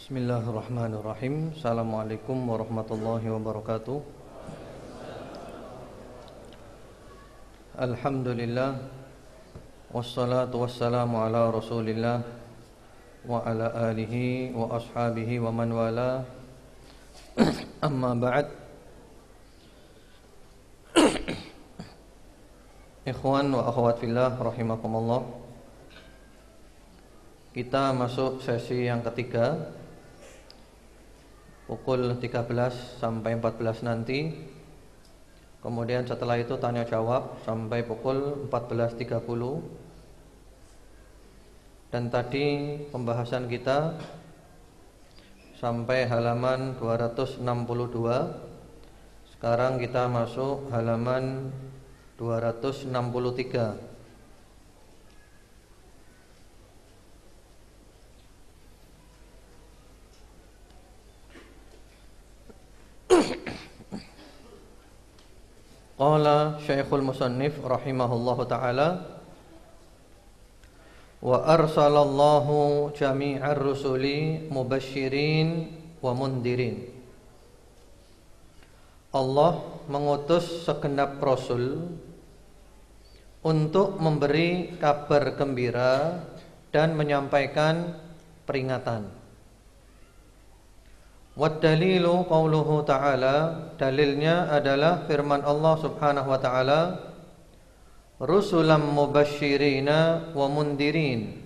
Bismillahirrahmanirrahim. Assalamualaikum warahmatullahi wabarakatuh. Alhamdulillah, wassalatu wassalamu ala rasulillah wa ala alihi wa ashabihi wa man wala. Amma ba'd. Ikhwan wa akhwat fillah rahimakumullah. Kita masuk sesi yang ketiga, pukul 13 sampai 14 nanti. Kemudian setelah itu tanya jawab sampai pukul 14.30. Dan tadi pembahasan kita sampai halaman 262. Sekarang kita masuk halaman 263. Qala Syekhul Musannif rahimahullahu ta'ala, wa arsalallahu jami'ar rusuli mubasyirin wa mundirin. Allah mengutus segenap rasul untuk memberi kabar gembira dan menyampaikan peringatan. Wad dalilu qauluhu ta'ala, dalilnya adalah firman Allah subhanahu wa ta'ala, rusulam mubasyirina wa mundirin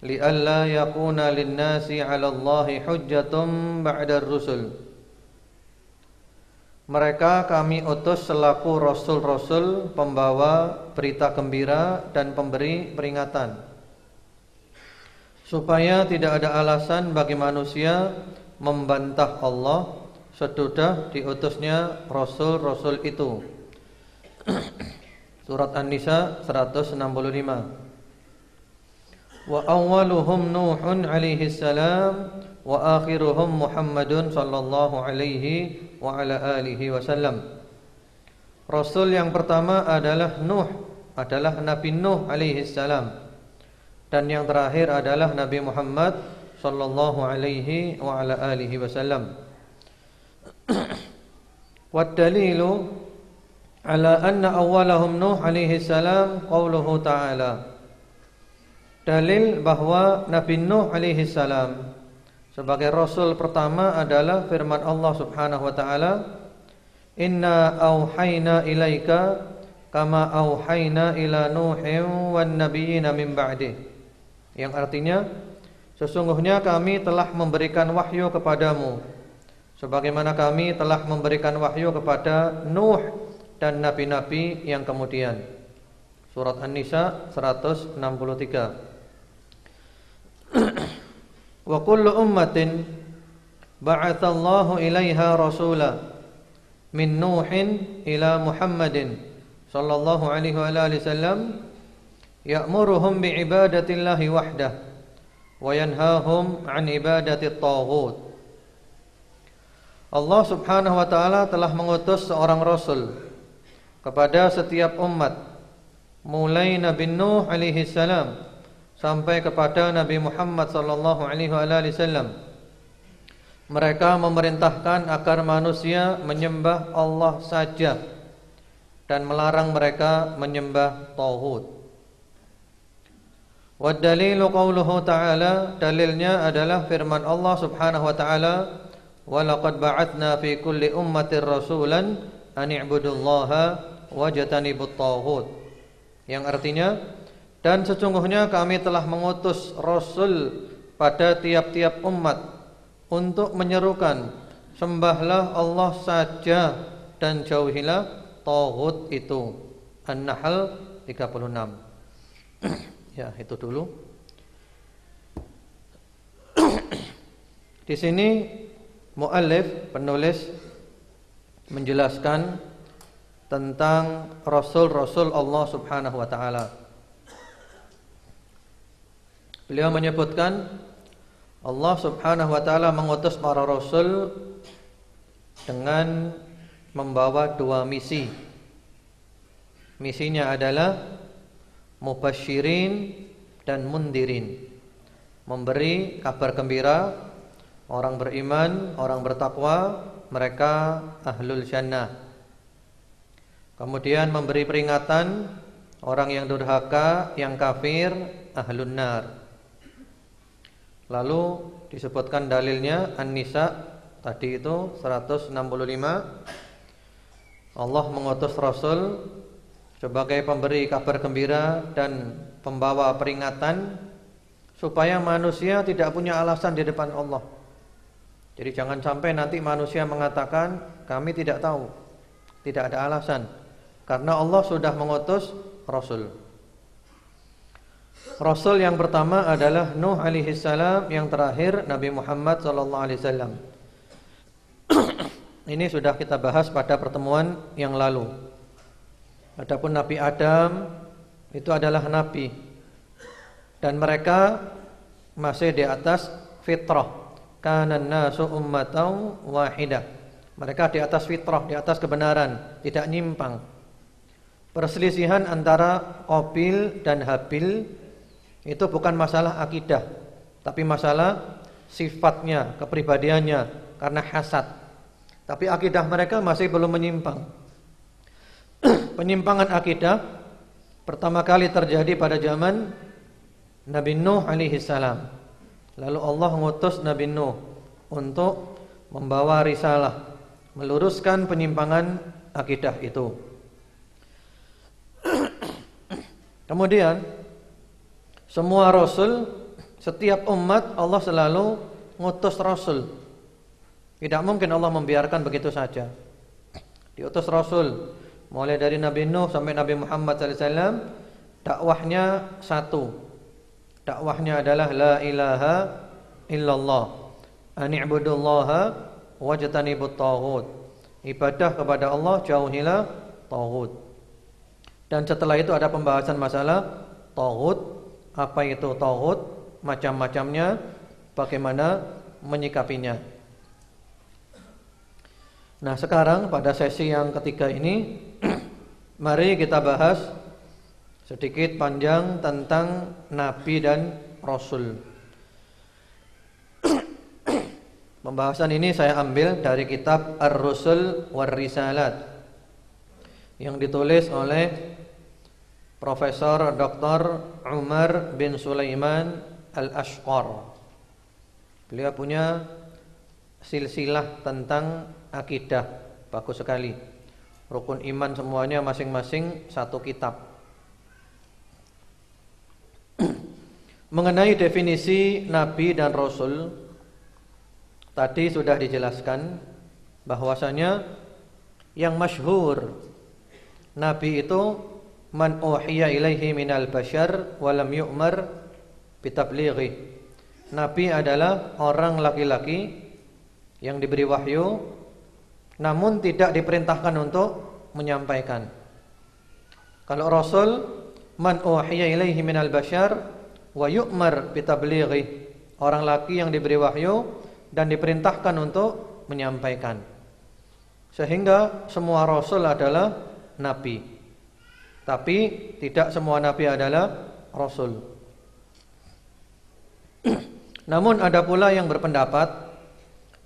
li'alla yakuna linnasi 'ala Allahi hujjatum ba'da rusul. Mereka kami utus selaku rasul-rasul, pembawa berita gembira dan pemberi peringatan, supaya tidak ada alasan bagi manusia membantah Allah sesudah diutusnya rasul-rasul itu. Surat An-Nisa 165. Wa awwaluhum Nuhun alaihi salam wa akhiruhum Muhammadun sallallahu alaihi wa ala alihi wasallam. Rasul yang pertama adalah Nuh, adalah Nabi Nuh alaihi salam, dan yang terakhir adalah Nabi Muhammad sallallahu alaihi wa ala alihi wasallam. Wad dalilu ala anna awwalahum Nuh alaihi salam qauluhu ta'ala. Dalil bahwa Nabi Nuh alaihi salam sebagai rasul pertama adalah firman Allah subhanahu wa ta'ala, inna auhayna ilaika kama auhayna ila Nuhin wan nabiyina min ba'dih, yang artinya sesungguhnya kami telah memberikan wahyu kepadamu sebagaimana kami telah memberikan wahyu kepada Nuh dan nabi-nabi yang kemudian. Surat An-Nisa 163. Wa kullu ummatin ba'atsallahu ilaiha rasula min Nuhin ila Muhammadin sallallahu alaihi wa alihi wasallam ya'muruhum bi'ibadatillahi wahdah wa yanhahum 'an ibadati at-taghut. Allah subhanahu wa ta'ala telah mengutus seorang rasul kepada setiap umat, mulai Nabi Nuh alaihi salam sampai kepada Nabi Muhammad sallallahu alaihi wasallam. Mereka memerintahkan agar manusia menyembah Allah saja dan melarang mereka menyembah taghut. Wa dalilu qauluhu ta'ala, dalilnya adalah firman Allah subhanahu wa ta'ala, wa laqad ba'atsna fi kulli ummatin rasulan an i'budullaha wajtanibut taghut, yang artinya, dan sesungguhnya kami telah mengutus rasul pada tiap-tiap umat untuk menyerukan sembahlah Allah saja dan jauhilah taghut itu. An-Nahl 36. Ya, itu dulu. Di sini muallif, penulis, menjelaskan tentang rasul-rasul Allah subhanahu wa ta'ala. Beliau menyebutkan Allah subhanahu wa ta'ala mengutus para rasul dengan membawa dua misi. Misinya adalah mubasyirin dan mundirin, memberi kabar gembira orang beriman, orang bertakwa, mereka ahlul jannah. Kemudian memberi peringatan orang yang durhaka, yang kafir, ahlun nar. Lalu disebutkan dalilnya An-Nisa tadi itu 165. Allah mengutus Rasul sebagai pemberi kabar gembira dan pembawa peringatan supaya manusia tidak punya alasan di depan Allah. Jadi jangan sampai nanti manusia mengatakan kami tidak tahu, tidak ada alasan, karena Allah sudah mengutus Rasul. Rasul yang pertama adalah Nuh alaihi salam, yang terakhir Nabi Muhammad sallallahu alaihi wasallam. Ini sudah kita bahas pada pertemuan yang lalu. Adapun Nabi Adam itu adalah nabi, dan mereka masih di atas fitrah. Kanan nasu ummatan wahidah. Mereka di atas fitrah, di atas kebenaran, tidak nyimpang. Perselisihan antara Qabil dan Habil itu bukan masalah akidah, tapi masalah sifatnya, kepribadiannya, karena hasad. Tapi akidah mereka masih belum menyimpang. Penyimpangan akidah pertama kali terjadi pada zaman Nabi Nuh alaihi salam. Lalu Allah mengutus Nabi Nuh untuk membawa risalah, meluruskan penyimpangan akidah itu. Kemudian semua rasul, setiap umat Allah selalu mengutus rasul. Tidak mungkin Allah membiarkan begitu saja. Diutus rasul mulai dari Nabi Nuh sampai Nabi Muhammad SAW. Dakwahnya satu. Dakwahnya adalah la ilaha illallah, ani'budullaha wajtanibut taghut. Ibadah kepada Allah, jauhilah taghut. Dan setelah itu ada pembahasan masalah taghut, apa itu taghut, macam-macamnya, bagaimana menyikapinya. Nah, sekarang pada sesi yang ketiga ini mari kita bahas sedikit panjang tentang Nabi dan Rasul. Pembahasan ini saya ambil dari kitab Ar-Rusul war-Risalat yang ditulis oleh Profesor Dr. Umar bin Sulaiman Al-Ashqar. Beliau punya silsilah tentang akidah, bagus sekali. Rukun iman semuanya masing-masing satu kitab. Mengenai definisi Nabi dan Rasul, tadi sudah dijelaskan bahwasanya yang masyhur Nabi itu man uhiya ilaihi minal bashar walam yu'mar bitablighi. Nabi adalah orang laki-laki yang diberi wahyu namun tidak diperintahkan untuk menyampaikan. Kalau Rasul man uhiya ilaihi minal bashar wa yu'mar bitablighi, orang laki yang diberi wahyu dan diperintahkan untuk menyampaikan. Sehingga semua rasul adalah nabi, tapi tidak semua nabi adalah rasul. Namun ada pula yang berpendapat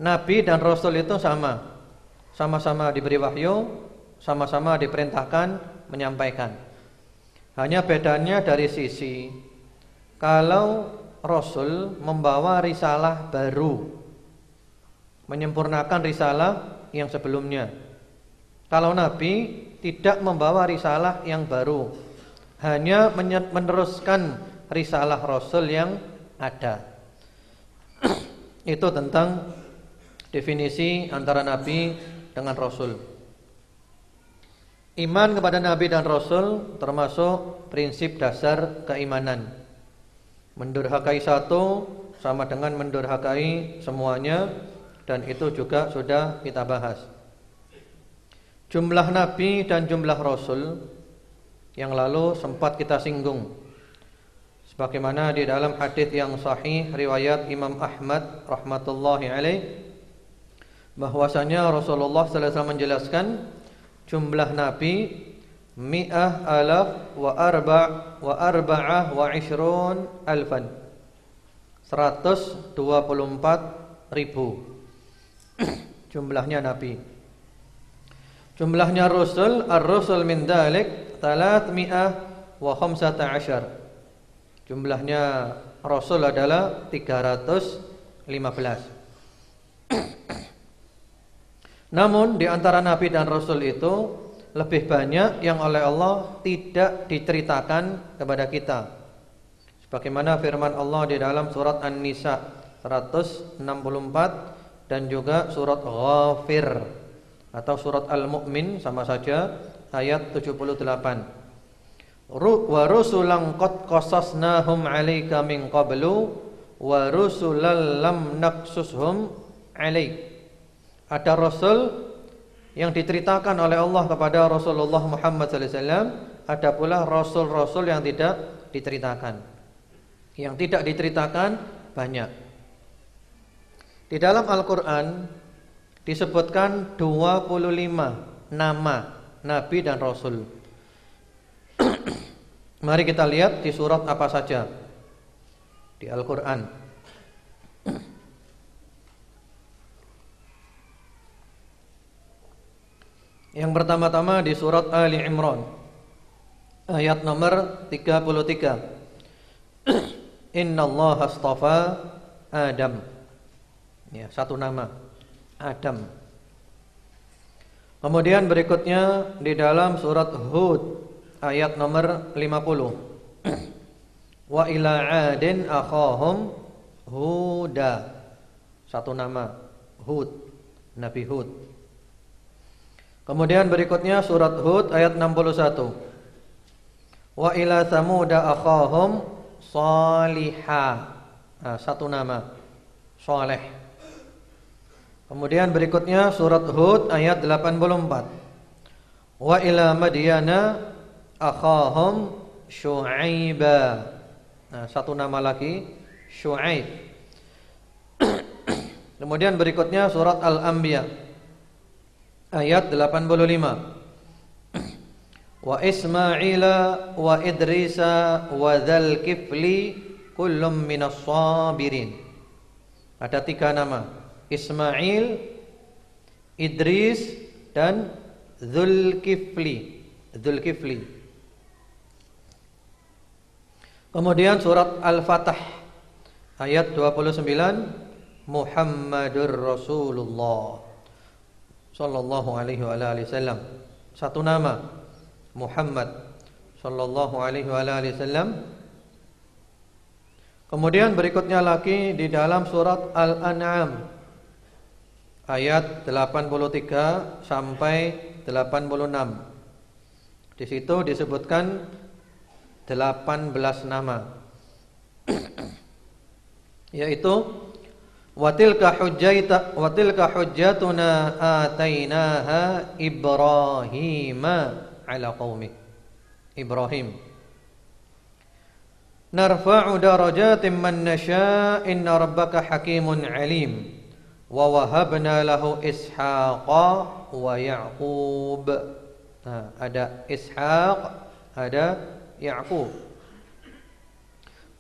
nabi dan rasul itu sama, sama-sama diberi wahyu, sama-sama diperintahkan menyampaikan. Hanya bedanya dari sisi kalau Rasul membawa risalah baru, menyempurnakan risalah yang sebelumnya. Kalau Nabi tidak membawa risalah yang baru, hanya meneruskan risalah Rasul yang ada. Itu tentang definisi antara Nabi dengan Rasul. Iman kepada Nabi dan Rasul termasuk prinsip dasar keimanan. Mendurhakai satu sama dengan mendurhakai semuanya, dan itu juga sudah kita bahas. Jumlah Nabi dan jumlah Rasul yang lalu sempat kita singgung. Sebagaimana di dalam hadis yang sahih riwayat Imam Ahmad rahmatullahi alaih, bahwasanya Rasulullah sallallahu alaihi wasallam menjelaskan jumlah Nabi mi'ah alaf wa arba'ah wa ishrun alfan, 124 jumlahnya nabi. Jumlahnya rusul, ar-rusul min dalik 315. Jumlahnya rasul adalah 315. Namun di antara nabi dan rasul itu lebih banyak yang oleh Allah tidak diceritakan kepada kita. Sebagaimana firman Allah di dalam surat An-Nisa 164 dan juga surat Ghafir atau surat Al-Mu'min sama saja ayat 78. Wa rusulan qad qasasnahum 'alaika min qablu wa rusulan lam naqsushum 'alaik. Ada rasul yang diceritakan oleh Allah kepada Rasulullah Muhammad SAW, ada pula rasul-rasul yang tidak diceritakan. Yang tidak diceritakan banyak. Di dalam Al-Qur'an disebutkan 25 nama nabi dan rasul. Mari kita lihat di surat apa saja di Al-Qur'an. Yang pertama-tama di surat Ali Imran ayat nomor 33. Innallaha astafa Adam. Ya, satu nama, Adam. Kemudian berikutnya di dalam surat Hud ayat nomor 50. Wa ila 'adin akhahum Huda. Satu nama, Hud, Nabi Hud. Kemudian berikutnya surat Hud ayat 61. Wa ila Tsamuda akhahum Salihah. Nah, satu nama, Saleh. Kemudian berikutnya surat Hud ayat 84. Wa ila Madyana akhahum Syu'aiba. Nah, satu nama lagi, Syu'aib. Kemudian berikutnya surat Al-Anbiya ayat 85. Wa Ismaila wa Idrisa wa Dzal Kifli kullum minas sabirin. Ada 3 nama, Ismail, Idris dan Dzulkifli. Kemudian surat Al-Fatah ayat 29. Muhammadur Rasulullah sallallahu alaihi wa alihi wasallam. Satu nama, Muhammad sallallahu alaihi wa alihi wasallam. Kemudian berikutnya lagi di dalam surat Al-An'am ayat 83 sampai 86. Di situ disebutkan 18 nama. Yaitu Watilka hujjatuna atainaha Ibrahima ala qaumi. Ibrahim. Narfa'u darajatin man nasha' inna rabbaka hakimun alim. Wa wahabna lahu Ishaqa wa Ya'qub. Nah, ada Ishaq, ada Ya'qub.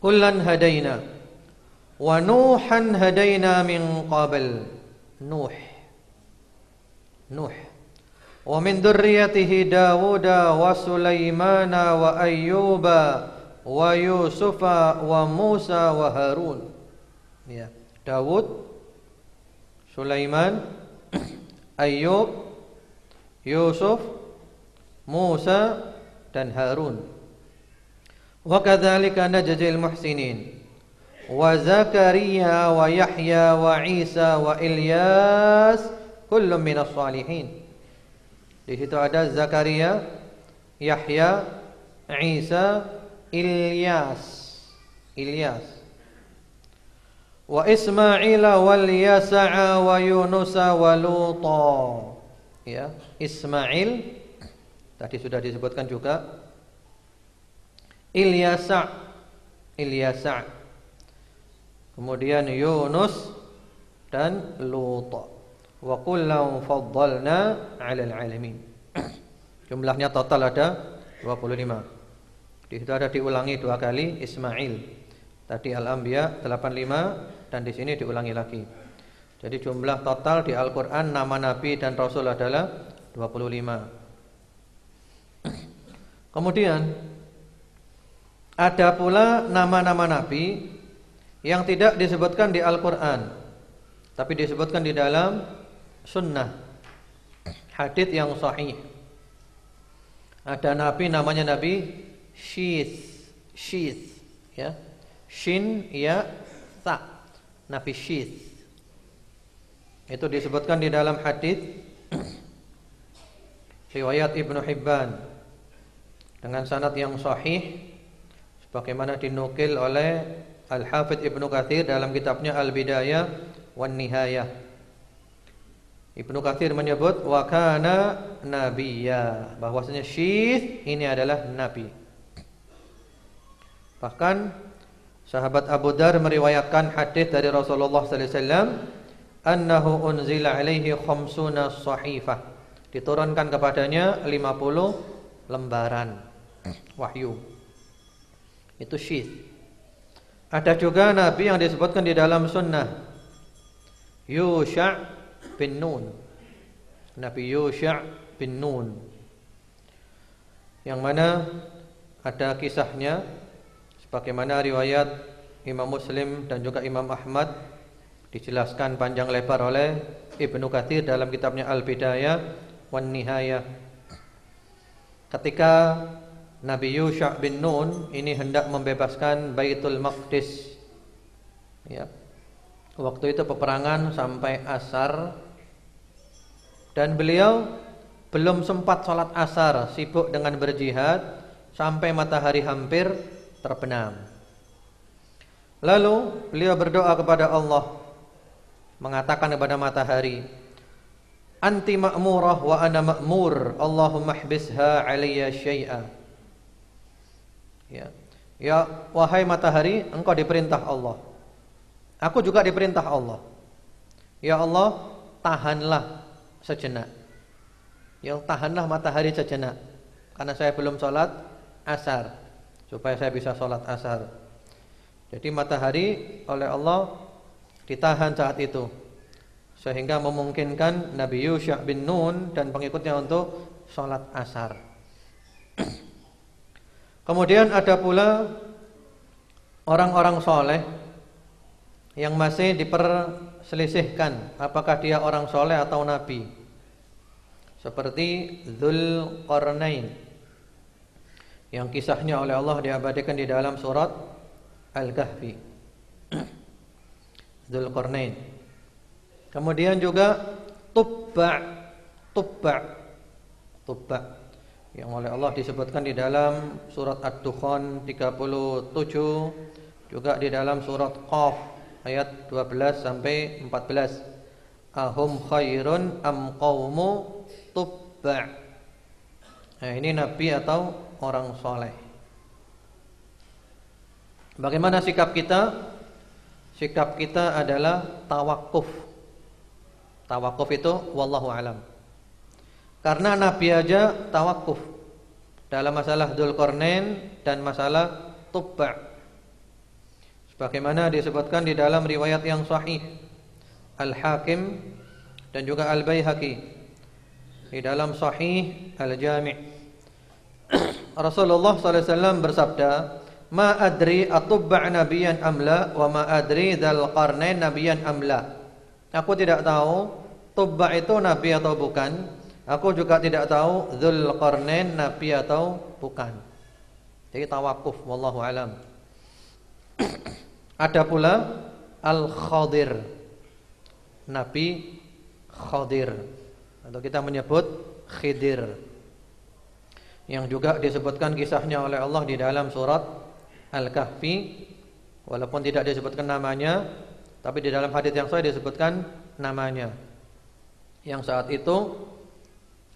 Kullan hadaina wa Nuhan hadaina min qabl. Nuh. Wa min dzurriyyatihi Dawuda wa Sulaimana wa Ayyuba wa Yusufa wa Musa wa Harun. Ya, Dawud, Sulaiman, Ayyub, Yusuf, Musa dan Harun. Wa kadzalika najzil muhsinin. Wa Zakaria wa Yahya wa Isa wa Ilyas kullum minas salihin. Di situ ada Zakaria, Yahya, Isa, Ilyas. Wa Ismaila wal Yasa'a wa Yunusa wa Luta. Ya, Ismail tadi sudah disebutkan juga. Ilyasa. Kemudian Yunus dan Lut. Wa kullan faddalna 'alal 'alamin. Jumlahnya total ada 25. Di situ ada diulangi 2 kali Ismail. Tadi Al-Anbiya 85 dan di sini diulangi lagi. Jadi jumlah total di Al-Quran nama Nabi dan Rasul adalah 25. Kemudian ada pula nama-nama Nabi yang tidak disebutkan di Al-Quran, tapi disebutkan di dalam sunnah, hadits yang sahih. Ada Nabi namanya Nabi Syith, ya, Shin ya Sa, Nabi Syith. Itu disebutkan di dalam hadits riwayat Ibnu Hibban dengan sanad yang sahih, sebagaimana dinukil oleh Al-Hafidz Ibnu Katsir dalam kitabnya Al-Bidayah wan Nihayah. Ibnu Katsir menyebut wa kana nabiyya, bahwasanya Syith ini adalah nabi. Bahkan sahabat Abu Dzar meriwayatkan hadis dari Rasulullah sallallahu alaihi wasallam, annahu unzila alaihi khamsuna sahifah, diturunkan kepadanya 50 lembaran wahyu. Itu Syith. Ada juga nabi yang disebutkan di dalam sunnah, Yusha' bin Nun, Nabi Yusha' bin Nun, yang mana ada kisahnya sebagaimana riwayat Imam Muslim dan juga Imam Ahmad, dijelaskan panjang lebar oleh Ibnu Katsir dalam kitabnya Al-Bidayah wan Nihayah. Ketika Nabi Yusha' bin Nun ini hendak membebaskan Baitul Maqdis, ya, waktu itu peperangan sampai asar, dan beliau belum sempat sholat asar, sibuk dengan berjihad sampai matahari hampir terbenam. Lalu beliau berdoa kepada Allah, mengatakan kepada matahari, anti ma'murah wa ana ma'mur, Allahumma ihbisha alayya syai'a. Ya, wahai matahari, engkau diperintah Allah, aku juga diperintah Allah. Ya Allah, tahanlah sejenak. Ya, tahanlah matahari sejenak, karena saya belum sholat asar, supaya saya bisa sholat asar. Jadi matahari oleh Allah ditahan saat itu, sehingga memungkinkan Nabi Yusha' bin Nun dan pengikutnya untuk sholat asar. Kemudian ada pula orang-orang soleh yang masih diperselisihkan apakah dia orang soleh atau nabi, seperti Dzulqarnain yang kisahnya oleh Allah diabadikan di dalam surat Al-Kahfi. Dzulqarnain. Kemudian juga Tubba' yang oleh Allah disebutkan di dalam surat Ad-Dukhan 37, juga di dalam surat Qaf ayat 12 sampai 14. Ahum khairun am qaumu Tubba'. Nah, ini nabi atau orang soleh. Bagaimana sikap kita? Sikap kita adalah tawakuf. Tawakuf itu wallahu alam. Karena Nabi aja tawakuf dalam masalah Dzulqarnain dan masalah Tubba'. Sebagaimana disebutkan di dalam riwayat yang sahih Al-Hakim dan juga Al-Baihaqi di dalam Sahih Al-Jami'. Rasulullah sallallahu alaihi wasallam bersabda, "Ma adri atubba' nabiyyan amla wa ma adri Dzulqarnain nabiyyan amla." Aku tidak tahu Tubba' itu nabi atau bukan. Aku juga tidak tahu Dzulqarnain nabi atau bukan. Jadi tawakuf wallahu alam. Ada pula Al-Khadir, Nabi Khadir, atau kita menyebut Khidir, yang juga disebutkan kisahnya oleh Allah di dalam surat Al-Kahfi, walaupun tidak disebutkan namanya, tapi di dalam hadits yang sahih disebutkan namanya. Yang saat itu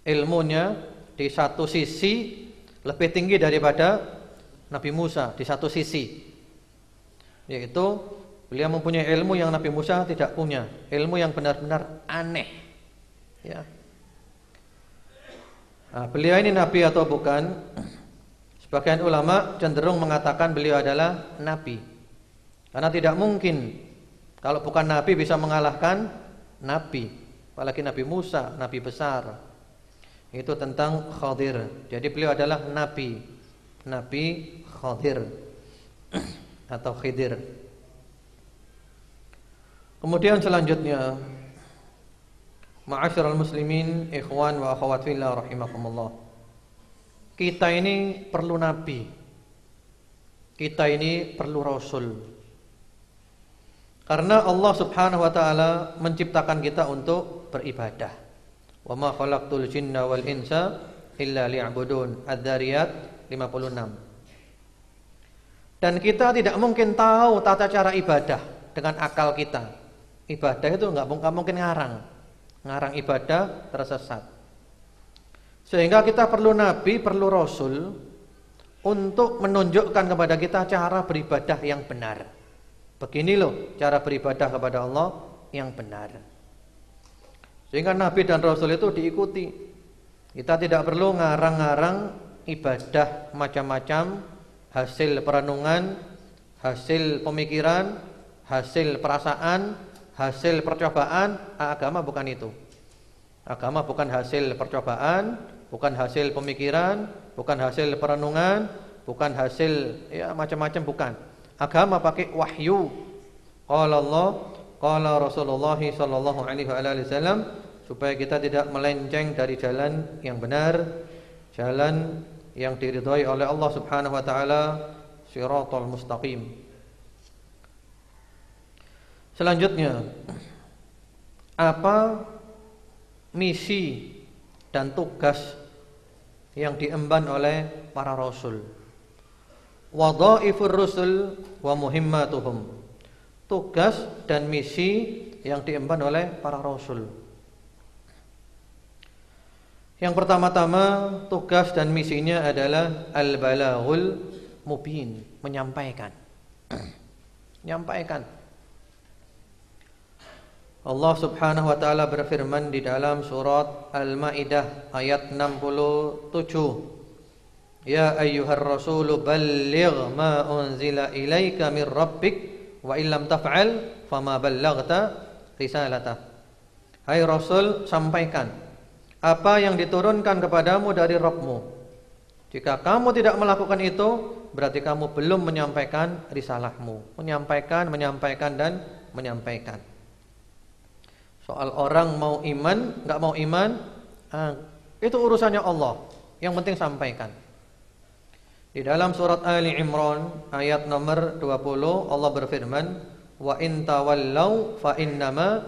ilmunya di satu sisi lebih tinggi daripada Nabi Musa di satu sisi, yaitu beliau mempunyai ilmu yang Nabi Musa tidak punya, ilmu yang benar-benar aneh, ya. Nah, beliau ini nabi atau bukan? Sebagian ulama cenderung mengatakan beliau adalah nabi, karena tidak mungkin kalau bukan nabi bisa mengalahkan nabi, apalagi Nabi Musa, nabi besar. Itu tentang Khadir. Jadi beliau adalah nabi, Nabi Khadir atau Khidir. Kemudian selanjutnya, ma'asyiral muslimin, ikhwan wa akhwat fillah rahimakumullah. Kita ini perlu nabi. Kita ini perlu rasul. Karena Allah Subhanahu wa taala menciptakan kita untuk beribadah. Wa ma khalaqtul jinna wal insa illa liya'budun. Adz-Dzariyat 56. Dan kita tidak mungkin tahu tata cara ibadah dengan akal kita. Ibadah itu enggak mungkin ngarang ibadah tersesat. Sehingga kita perlu nabi, perlu rasul untuk menunjukkan kepada kita cara beribadah yang benar. Begini loh cara beribadah kepada Allah yang benar. Sehingga nabi dan rasul itu diikuti. Kita tidak perlu ngarang-ngarang ibadah macam-macam, hasil perenungan, hasil pemikiran, hasil perasaan, hasil percobaan. Agama bukan itu. Agama bukan hasil percobaan, bukan hasil pemikiran, bukan hasil perenungan, bukan hasil ya macam-macam, bukan. Agama pakai wahyu. Qala Allah, qala Rasulullah sallallahu alaihi wasallam, supaya kita tidak melenceng dari jalan yang benar, jalan yang diridhai oleh Allah Subhanahu wa taala, shiratal mustaqim. Selanjutnya, apa misi dan tugas yang diemban oleh para rasul? Wadhaifur rusul wa muhimmatuhum. Tugas dan misi yang diemban oleh para rasul. Yang pertama-tama, tugas dan misinya adalah al-balaghul mubin, menyampaikan. Menyampaikan. Allah Subhanahu wa taala berfirman di dalam surat Al-Maidah ayat 67. Ya ayyuhar rasulu balligh ma unzila ilaika mir rabbik wa illam taf'al fama ballaghta risalatah. Hai Rasul, sampaikan apa yang diturunkan kepadamu dari Rabbmu. Jika kamu tidak melakukan itu, berarti kamu belum menyampaikan risalahmu. Menyampaikan dan menyampaikan. Soal orang mau iman, enggak mau iman, itu urusannya Allah. Yang penting sampaikan. Di dalam surat Ali Imran ayat nomor 20 Allah berfirman, wa in tawallau fa innama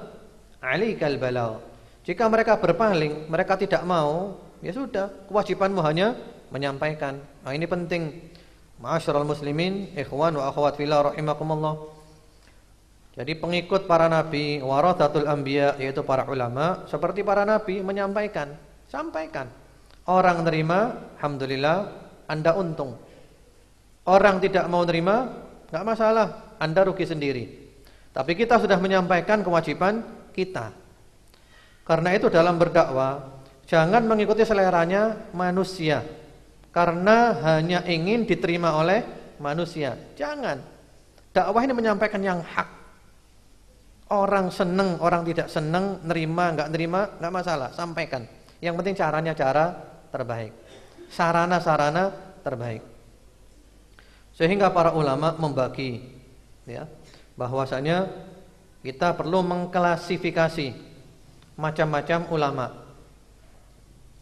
'alaikal balagh. Jika mereka berpaling, mereka tidak mau, ya sudah, kewajibanmu hanya menyampaikan. Nah, ini penting. Ma'asyiral muslimin, ikhwan wa akhwat fillah rahimakumullah. Jadi pengikut para nabi, warathatul anbiya, yaitu para ulama, seperti para nabi menyampaikan, sampaikan. Orang nerima, alhamdulillah, Anda untung. Orang tidak mau nerima, enggak masalah, Anda rugi sendiri. Tapi kita sudah menyampaikan kewajiban kita. Karena itu dalam berdakwah, jangan mengikuti seleranya manusia. Karena hanya ingin diterima oleh manusia. Jangan. Dakwah ini menyampaikan yang hak. Orang seneng, orang tidak seneng, nerima, enggak masalah, sampaikan. Yang penting caranya cara terbaik. Sarana-sarana terbaik. Sehingga para ulama membagi, ya, bahwasanya kita perlu mengklasifikasi macam-macam ulama.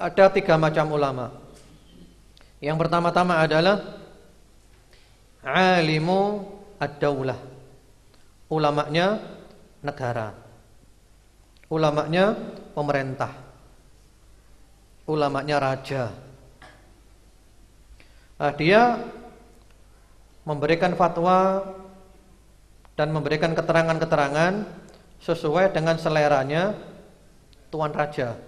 Ada 3 macam ulama. Yang pertama-tama adalah alimu ad-daulah. Ulamanya negara. Ulamanya pemerintah. Ulamanya raja. Dia memberikan fatwa dan memberikan keterangan-keterangan sesuai dengan seleranya tuan raja,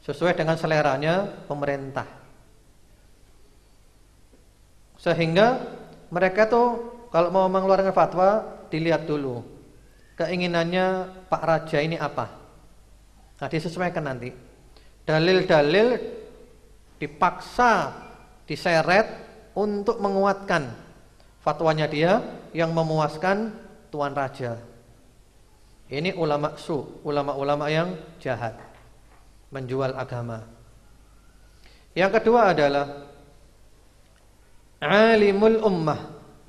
sesuai dengan seleranya pemerintah. Sehingga mereka tuh kalau mau mengeluarkan fatwa dilihat dulu keinginannya Pak Raja ini apa. Nah, disesuaikan nanti. Dalil-dalil dipaksa diseret untuk menguatkan fatwanya dia yang memuaskan tuan raja. Ini ulama ulama-ulama yang jahat, menjual agama. Yang kedua adalah alimul ummah,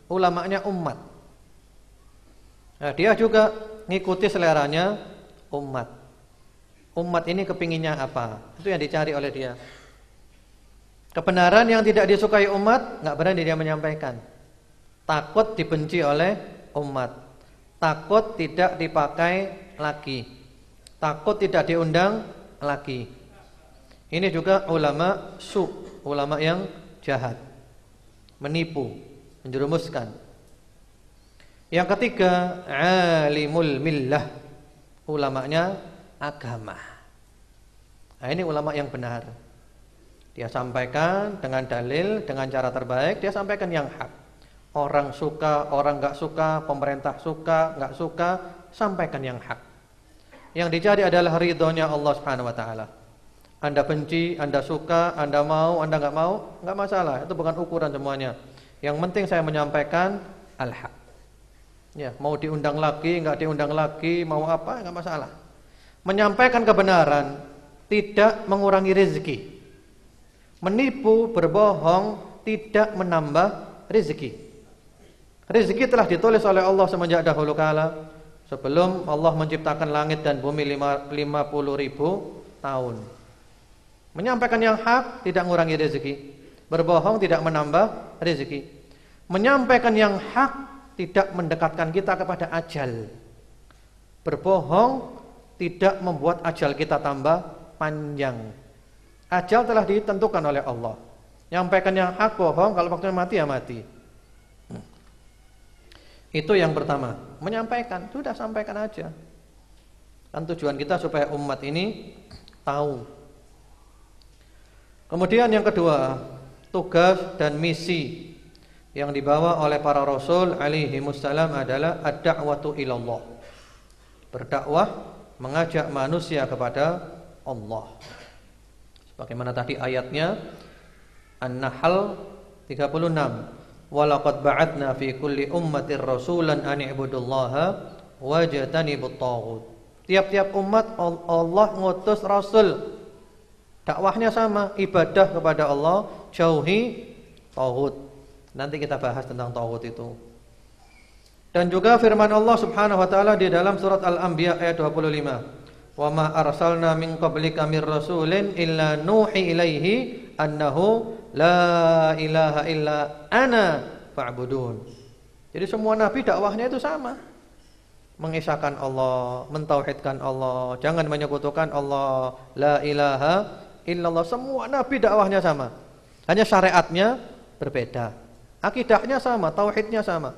ulamanya umat. Nah, dia juga ngikuti seleranya umat. Umat ini kepinginnya apa? Itu yang dicari oleh dia. Kebenaran yang tidak disukai umat, nggak berani dia menyampaikan. Takut dibenci oleh umat. Takut tidak dipakai lagi. Takut tidak diundang lagi. Ini juga ulama ulama yang jahat, menipu, menjerumuskan. Yang ketiga, alimul millah, ulamanya agama. Nah, ini ulama yang benar. Dia sampaikan dengan dalil, dengan cara terbaik, dia sampaikan yang hak. Orang suka, orang enggak suka, pemerintah suka, enggak suka, sampaikan yang hak. Yang dicari adalah ridhonya Allah Subhanahu wa taala. Anda benci, Anda suka, Anda mau, Anda enggak mau, enggak masalah. Itu bukan ukuran semuanya. Yang penting saya menyampaikan al-haq. Ya, mau diundang lagi, enggak diundang lagi, mau apa, enggak masalah. Menyampaikan kebenaran tidak mengurangi rezeki. Menipu, berbohong tidak menambah rezeki. Rezeki telah ditulis oleh Allah semenjak dahulu kala, sebelum Allah menciptakan langit dan bumi 50.000 tahun. Menyampaikan yang hak tidak mengurangi rezeki. Berbohong tidak menambah rezeki. Menyampaikan yang hak tidak mendekatkan kita kepada ajal. Berbohong tidak membuat ajal kita tambah panjang. Ajal telah ditentukan oleh Allah. Nyampaikan yang hak, bohong, kalau waktunya mati ya mati. Itu yang pertama. Menyampaikan, sudah sampaikan aja. Kan tujuan kita supaya umat ini tahu. Kemudian yang kedua, tugas dan misi yang dibawa oleh para rasul alaihi wassalam adalah ad-da'watu ilallah. Berdakwah, mengajak manusia kepada Allah. Sebagaimana tadi ayatnya An-Nahl 36. Walaqad ba'atna fi kulli ummatir rasulan an i'budullaha wajtanibut taghut. Tiap-tiap umat Allah ngutus rasul. Dakwahnya sama, ibadah kepada Allah, jauhi taghut. Nanti kita bahas tentang taghut itu. Dan juga firman Allah Subhanahu wa taala di dalam surat Al-Anbiya ayat 25. Wa ma arsalna min qablika mir rasulin illa nuhi ilaihi annahu la ilaha illa ana fa'budun. Jadi semua nabi dakwahnya itu sama. Mengesahkan Allah, mentauhidkan Allah, jangan menyekutukan Allah, la ilaha illallah. Semua nabi dakwahnya sama. Hanya syariatnya berbeda. Akidahnya sama, tauhidnya sama.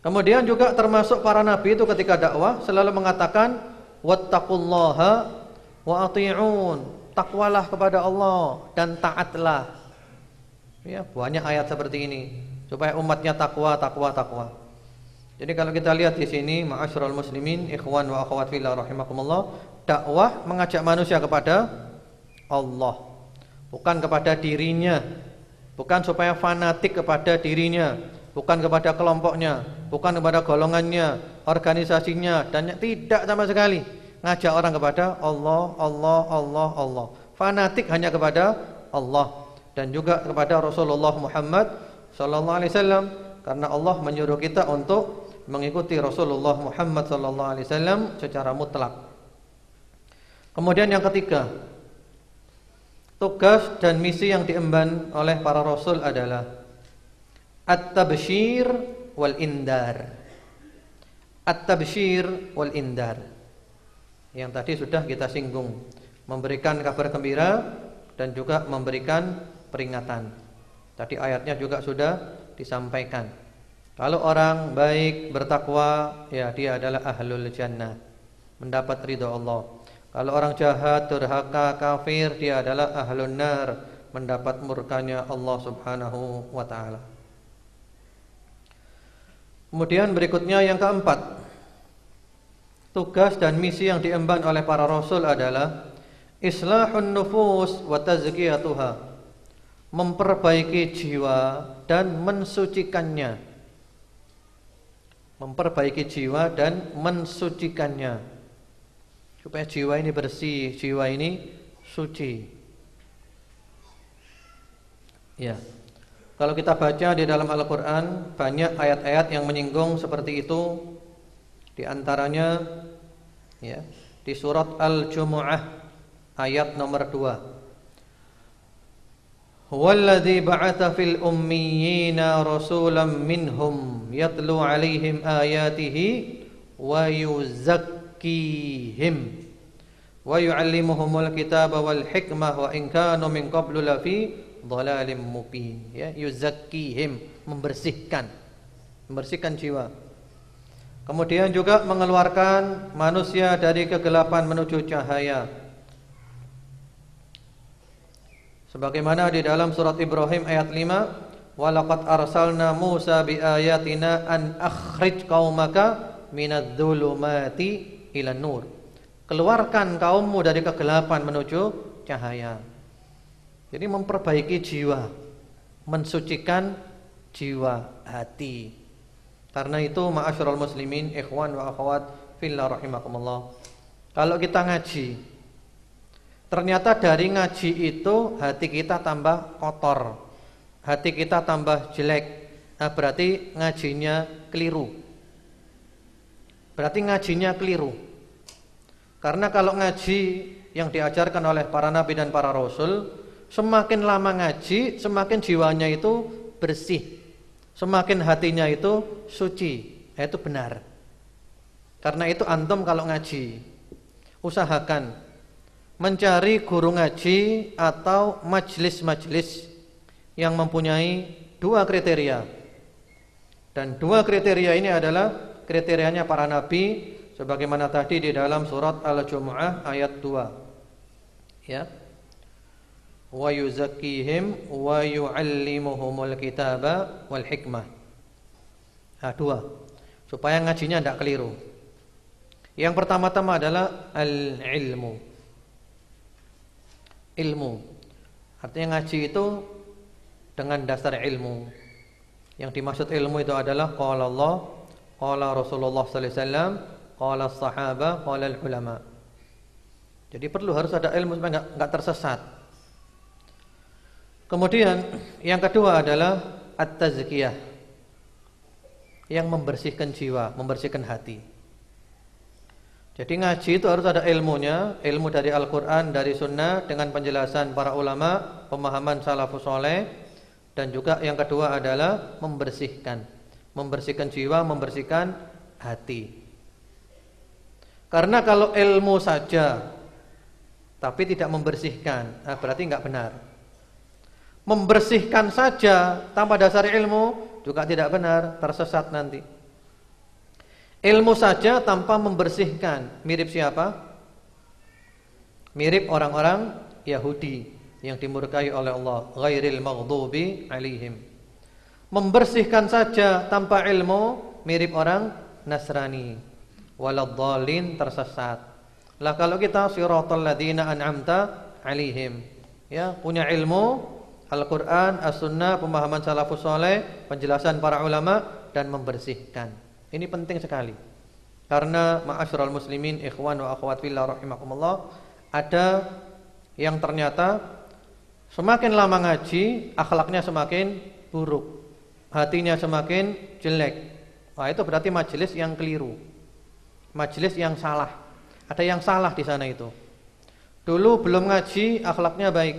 Kemudian juga termasuk para nabi itu ketika dakwah selalu mengatakan wattaqullaha wa ati'un. Takwalah kepada Allah dan taatlah. Ya, banyak ayat seperti ini supaya umatnya takwa. Jadi kalau kita lihat di sini, ma'asyiral muslimin, ikhwan wa akhwat fillah rahimakumullah, dakwah mengajak manusia kepada Allah, bukan kepada dirinya, bukan supaya fanatik kepada dirinya, bukan kepada kelompoknya, bukan kepada golongannya, organisasinya, dan tidak sama sekali. Ngajak orang kepada Allah. Fanatik hanya kepada Allah dan juga kepada Rasulullah Muhammad sallallahu alaihi wasallam, karena Allah menyuruh kita untuk mengikuti Rasulullah Muhammad sallallahu alaihi wasallam secara mutlak. Kemudian yang ketiga, tugas dan misi yang diemban oleh para rasul adalah at-tabsyir wal indar. At-tabsyir wal indar. Yang tadi sudah kita singgung, memberikan kabar gembira dan juga memberikan peringatan. Tadi ayatnya juga sudah disampaikan. Kalau orang baik bertakwa, ya dia adalah ahlul jannah, mendapat ridha Allah. Kalau orang jahat, durhaka, kafir, dia adalah ahlun nar, mendapat murkanya Allah Subhanahu wa taala. Kemudian berikutnya yang keempat, tugas dan misi yang diemban oleh para rasul adalah islahun nufus wa tazkiyatuha, memperbaiki jiwa dan mensucikannya. memperbaiki jiwa dan mensucikannya, supaya jiwa ini bersih, jiwa ini suci. Ya. Kalau kita baca di dalam Al-Qur'an banyak ayat-ayat yang menyinggung seperti itu. Di antaranya ya, di surat Al-Jumu'ah ayat nomor 2. Huwallazi ba'atsa fil ummiyina rasulan minhum yatlu 'alaihim ayatihi wa yuzakkihim wa yu'allimuhumul kitaba wal hikmah wa in kanu min qablu lafi dhalalim mubin. Ya, yuzakkihim, membersihkan jiwa. Kemudian juga mengeluarkan manusia dari kegelapan menuju cahaya. Sebagaimana di dalam surat Ibrahim ayat 5, walaqad arsalna Musa biayatina an akhrij qaumaka minadh-dhulumati ilan nur. Keluarkan kaummu dari kegelapan menuju cahaya. Jadi memperbaiki jiwa, mensucikan jiwa, hati. Karena itu ma'asyiral muslimin, ikhwan wa akhwat fillah rahimakumullah, kalau kita ngaji, ternyata dari ngaji itu hati kita tambah kotor, hati kita tambah jelek. Nah, berarti ngajinya keliru. Karena kalau ngaji yang diajarkan oleh para nabi dan para rasul, semakin lama ngaji, semakin jiwanya itu bersih, semakin hatinya itu suci. Itu benar. Karena itu antum kalau ngaji, usahakan mencari guru ngaji atau majlis-majlis yang mempunyai 2 kriteria. Dan 2 kriteria ini adalah kriterianya para nabi, sebagaimana tadi di dalam surat Al-Jumu'ah ayat 2. Ya. Wa yuzakkihim wa yu'allimuhumul kitaba wal hikmah. Nah, 2. Supaya ngajinya tidak keliru. Yang pertama-tama adalah al-ilmu. Ilmu. Artinya ngaji itu dengan dasar ilmu. Yang dimaksud ilmu itu adalah qala Allah, qala Rasulullah sallallahu alaihi wasallam, qala as-sahabah, qala al-ulama. Jadi harus ada ilmu supaya enggak tersesat. Kemudian yang kedua adalah at-tazkiyah, yang membersihkan jiwa, membersihkan hati. Jadi ngaji itu harus ada ilmunya, ilmu dari Al-Quran, dari Sunnah, dengan penjelasan para ulama, pemahaman salafus soleh. Dan juga yang kedua adalah membersihkan jiwa, membersihkan hati. Karena kalau ilmu saja tapi tidak membersihkan, berarti enggak benar. Membersihkan saja tanpa dasar ilmu juga tidak benar, tersesat nanti. Ilmu saja tanpa membersihkan, mirip siapa? Mirip orang-orang Yahudi yang dimurkai oleh Allah, ghairil maghdubi alaihim. Membersihkan saja tanpa ilmu mirip orang Nasrani, waladhdallin, tersesat. Lah kalau kita siratal ladzina an'amta alaihim, ya, punya ilmu Al-Quran, As-Sunnah, pemahaman salafus soleh, penjelasan para ulama, dan membersihkan. Ini penting sekali. Karena ma'asyiral muslimin, ikhwan wa akhwat fillah rahimakumullah, ada yang ternyata semakin lama ngaji, akhlaknya semakin buruk, hatinya semakin jelek. Nah, itu berarti majelis yang keliru, majelis yang salah. Ada yang salah di sana itu. Dulu belum ngaji, akhlaknya baik.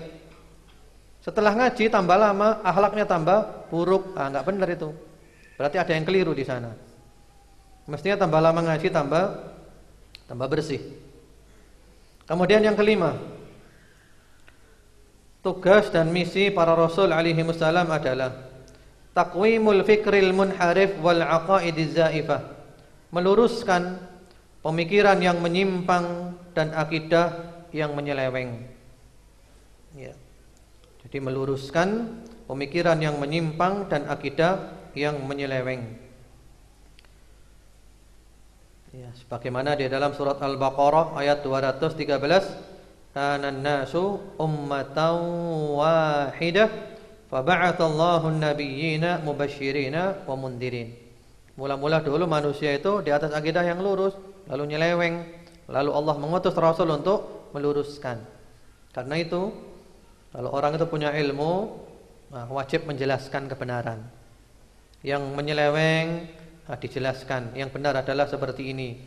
Setelah ngaji tambah lama, akhlaknya tambah buruk. Enggak benar itu. Berarti ada yang keliru di sana. Mestinya tambah lama ngaji tambah bersih. Kemudian yang kelima, tugas dan misi para rasul alaihi wassalam adalah taqwimul fikril munharif wal aqaidiz zaifah. Meluruskan pemikiran yang menyimpang dan akidah yang menyeleweng. Ya. Jadi meluruskan pemikiran yang menyimpang dan akidah yang menyeleweng. Ya, sebagaimana di dalam surat Al-Baqarah ayat 213, kanan nasu ummatan wahidah faba'atsallahu an-nabiyyina mubasysyirina wa mundirin. Mula-mula dulu manusia itu di atas akidah yang lurus, lalu nyeleweng, lalu Allah mengutus Rasul untuk meluruskan. Karena itu, kalau orang itu punya ilmu, wajib menjelaskan kebenaran. Yang menyeleweng dijelaskan, yang benar adalah seperti ini.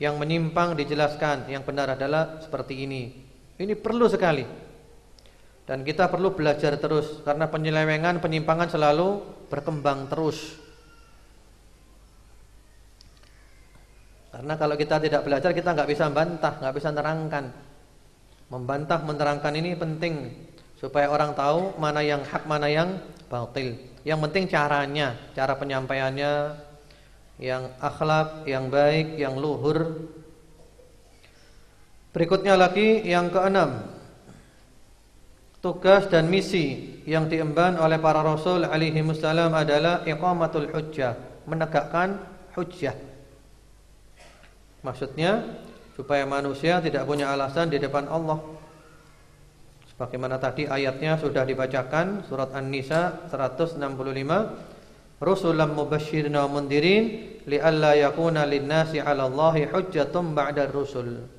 Yang menyimpang dijelaskan, yang benar adalah seperti ini. Ini perlu sekali. Dan kita perlu belajar terus, karena penyelewengan, penyimpangan selalu berkembang terus. Karena kalau kita tidak belajar, kita nggak bisa bantah, nggak bisa nerangkan. Membantah, menerangkan ini penting supaya orang tahu mana yang hak, mana yang batil. Yang penting caranya, cara penyampaiannya yang akhlak, yang baik, yang luhur. Berikutnya lagi yang keenam, tugas dan misi yang diemban oleh para rasul alaihi wassalam adalah iqamatul hujjah, menegakkan hujjah. Maksudnya supaya manusia tidak punya alasan di depan Allah. Sebagaimana tadi ayatnya sudah dibacakan, surat An-Nisa 165, rusulan mubasysyirin wa mundirin li'alla yakuna lin-nasi 'ala Allahi hujjatun ba'da rusul.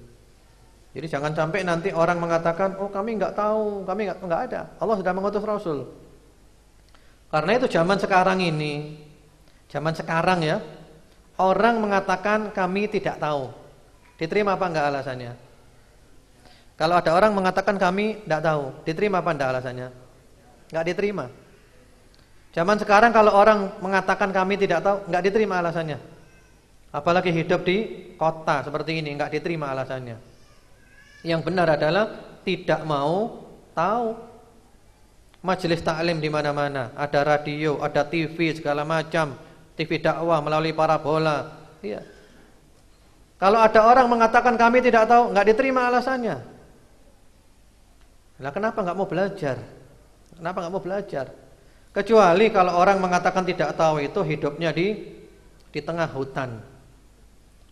Jadi jangan sampai nanti orang mengatakan, "Oh, kami enggak tahu, kami enggak ada. Allah sudah mengutus rasul." Karena itu zaman sekarang ini, zaman sekarang ya, orang mengatakan kami tidak tahu, diterima apa enggak alasannya? Kalau ada orang mengatakan kami tidak tahu, diterima apa enggak alasannya? Enggak diterima. Zaman sekarang kalau orang mengatakan kami tidak tahu, enggak diterima alasannya. Apalagi hidup di kota seperti ini, enggak diterima alasannya. Yang benar adalah tidak mau tahu. Majelis taklim di mana-mana, ada radio, ada TV segala macam. TV dakwah melalui parabola. Iya. Kalau ada orang mengatakan kami tidak tahu, enggak diterima alasannya. Nah, kenapa enggak mau belajar? Kenapa enggak mau belajar? Kecuali kalau orang mengatakan tidak tahu itu hidupnya di tengah hutan.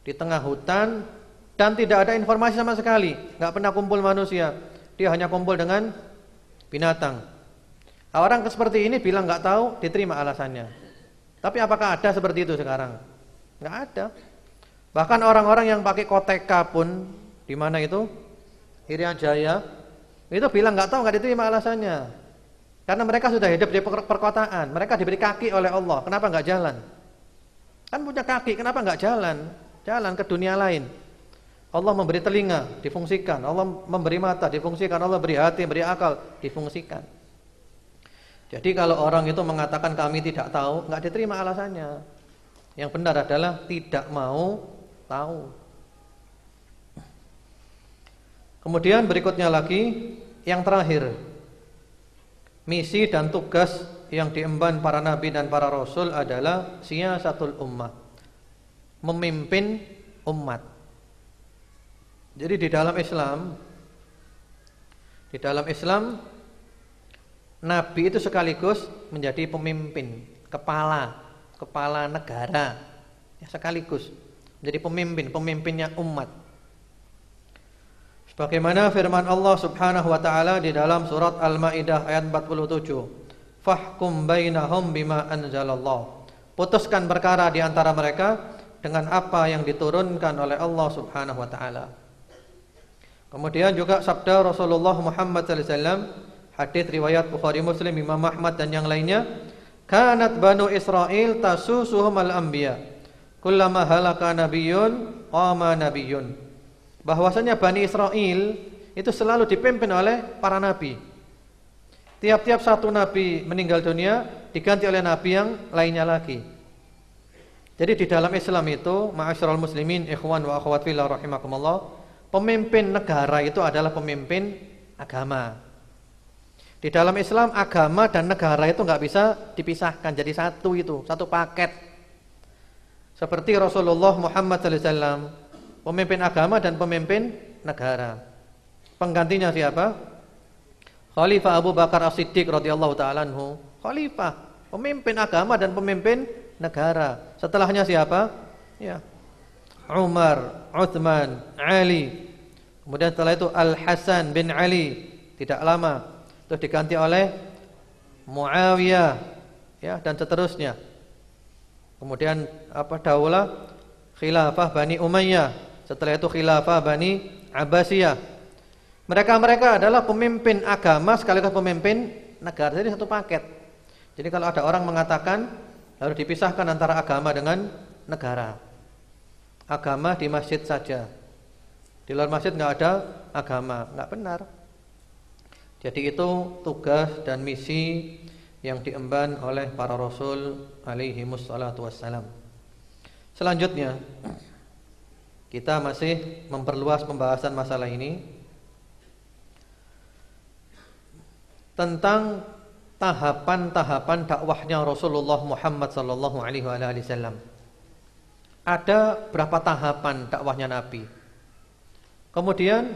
Di tengah hutan dan tidak ada informasi sama sekali, enggak pernah kumpul manusia. Dia hanya kumpul dengan binatang. Orang seperti ini bilang enggak tahu, diterima alasannya. Tapi apakah ada seperti itu sekarang? Enggak ada. Bahkan orang-orang yang pakai koteka pun di mana itu? Irian Jaya, itu bilang enggak tahu, enggak diterima alasannya. Karena mereka sudah hidup di perkotaan, mereka diberi kaki oleh Allah. Kenapa enggak jalan? Kan punya kaki, kenapa enggak jalan? Jalan ke dunia lain. Allah memberi telinga, difungsikan. Allah memberi mata, difungsikan. Allah beri hati, beri akal, difungsikan. Jadi kalau orang itu mengatakan kami tidak tahu, enggak diterima alasannya. Yang benar adalah tidak mau tahu. Kemudian berikutnya lagi, yang terakhir, misi dan tugas yang diemban para nabi dan para rasul adalah siyasatul ummah, memimpin umat. Jadi di dalam Islam nabi itu sekaligus menjadi pemimpin, kepala negara, ya, sekaligus menjadi pemimpinnya umat. Sebagaimana firman Allah Subhanahu wa taala di dalam surat Al-Maidah ayat 47, "Fahkum bainahum bima anzalallah." Putuskan perkara di antara mereka dengan apa yang diturunkan oleh Allah Subhanahu wa taala. Kemudian juga sabda Rasulullah Muhammad sallallahu alaihi wasallam, hadis riwayat Bukhari Muslim, Imam Ahmad dan yang lainnya, "Kanat Banu Israil tasusuhum al-anbiya, kullama halaka nabiyyun qama nabiyyun." Bahwasanya Bani Israel itu selalu dipimpin oleh para nabi. Tiap-tiap satu nabi meninggal dunia diganti oleh nabi yang lainnya lagi. Jadi di dalam Islam itu, ma'asyiral muslimin, ikhwan wa akhwat fillah rahimakumullah, pemimpin negara itu adalah pemimpin agama. Di dalam Islam agama dan negara itu enggak bisa dipisahkan, jadi satu itu, satu paket. Seperti Rasulullah Muhammad sallallahu alaihi wasallam, pemimpin agama dan pemimpin negara. Penggantinya siapa? Khalifah Abu Bakar As-Siddiq radhiyallahu taala anhu. Khalifah, pemimpin agama dan pemimpin negara. Setelahnya siapa? Ya. Umar, Utsman, Ali. Kemudian setelah itu Al-Hasan bin Ali. Tidak lama terus diganti oleh Muawiyah, ya, dan seterusnya. Kemudian daulah khilafah Bani Umayyah. Setelah itu khilafah Bani Abbasiyah. Mereka adalah pemimpin agama sekaligus pemimpin negara. Jadi satu paket. Jadi kalau ada orang mengatakan harus dipisahkan antara agama dengan negara. Agama di masjid saja. Di luar masjid enggak ada agama, enggak benar. Jadi itu tugas dan misi yang diemban oleh para rasul alaihi wassalatu wassalam. Selanjutnya kita masih memperluas pembahasan masalah ini tentang tahapan-tahapan dakwahnya Rasulullah Muhammad sallallahu alaihi wasallam. Ada berapa tahapan dakwahnya Nabi? Kemudian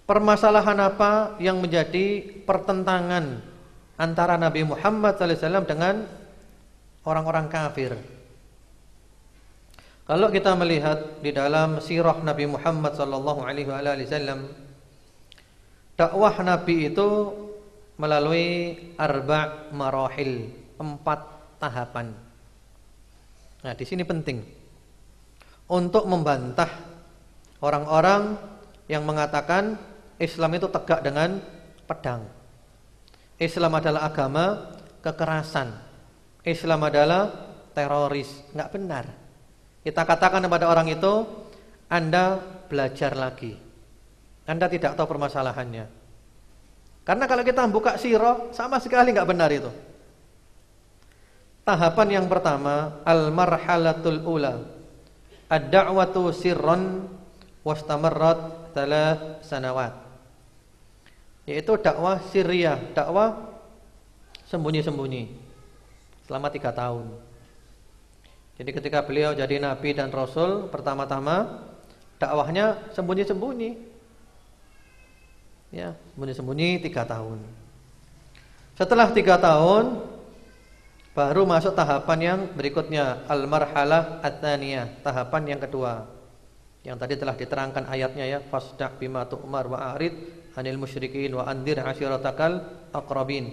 permasalahan apa yang menjadi pertentangan antara Nabi Muhammad sallallahu alaihi wasallam dengan orang-orang kafir? Kalau kita melihat di dalam sirah Nabi Muhammad sallallahu alaihi wasallam, dakwah Nabi itu melalui arba' marahil, 4 tahapan. Nah, di sini penting untuk membantah orang-orang yang mengatakan Islam itu tegak dengan pedang. Islam adalah agama kekerasan. Islam adalah teroris. Enggak benar. Kita katakan kepada orang itu, Anda belajar lagi. Anda tidak tahu permasalahannya. Karena kalau kita buka sirah, sama sekali enggak benar itu. Tahapan yang pertama, al-marhalatul ula, ad-da'watu sirran wastamarrat 3 sanawat. Yaitu dakwah sirriyah, dakwah sembunyi-sembunyi selama 3 tahun. Jadi ketika beliau jadi nabi dan rasul, pertama-tama dakwahnya sembunyi-sembunyi. Ya, sembunyi-sembunyi 3 tahun. Setelah 3 tahun baru masuk tahapan yang berikutnya, al-marhalah ats-tsaniyah, tahapan yang kedua. Yang tadi telah diterangkan ayatnya ya, fasda' bima tu'mar wa a'rid 'anil musyrikin wa anzir 'ashiratakal aqrabin.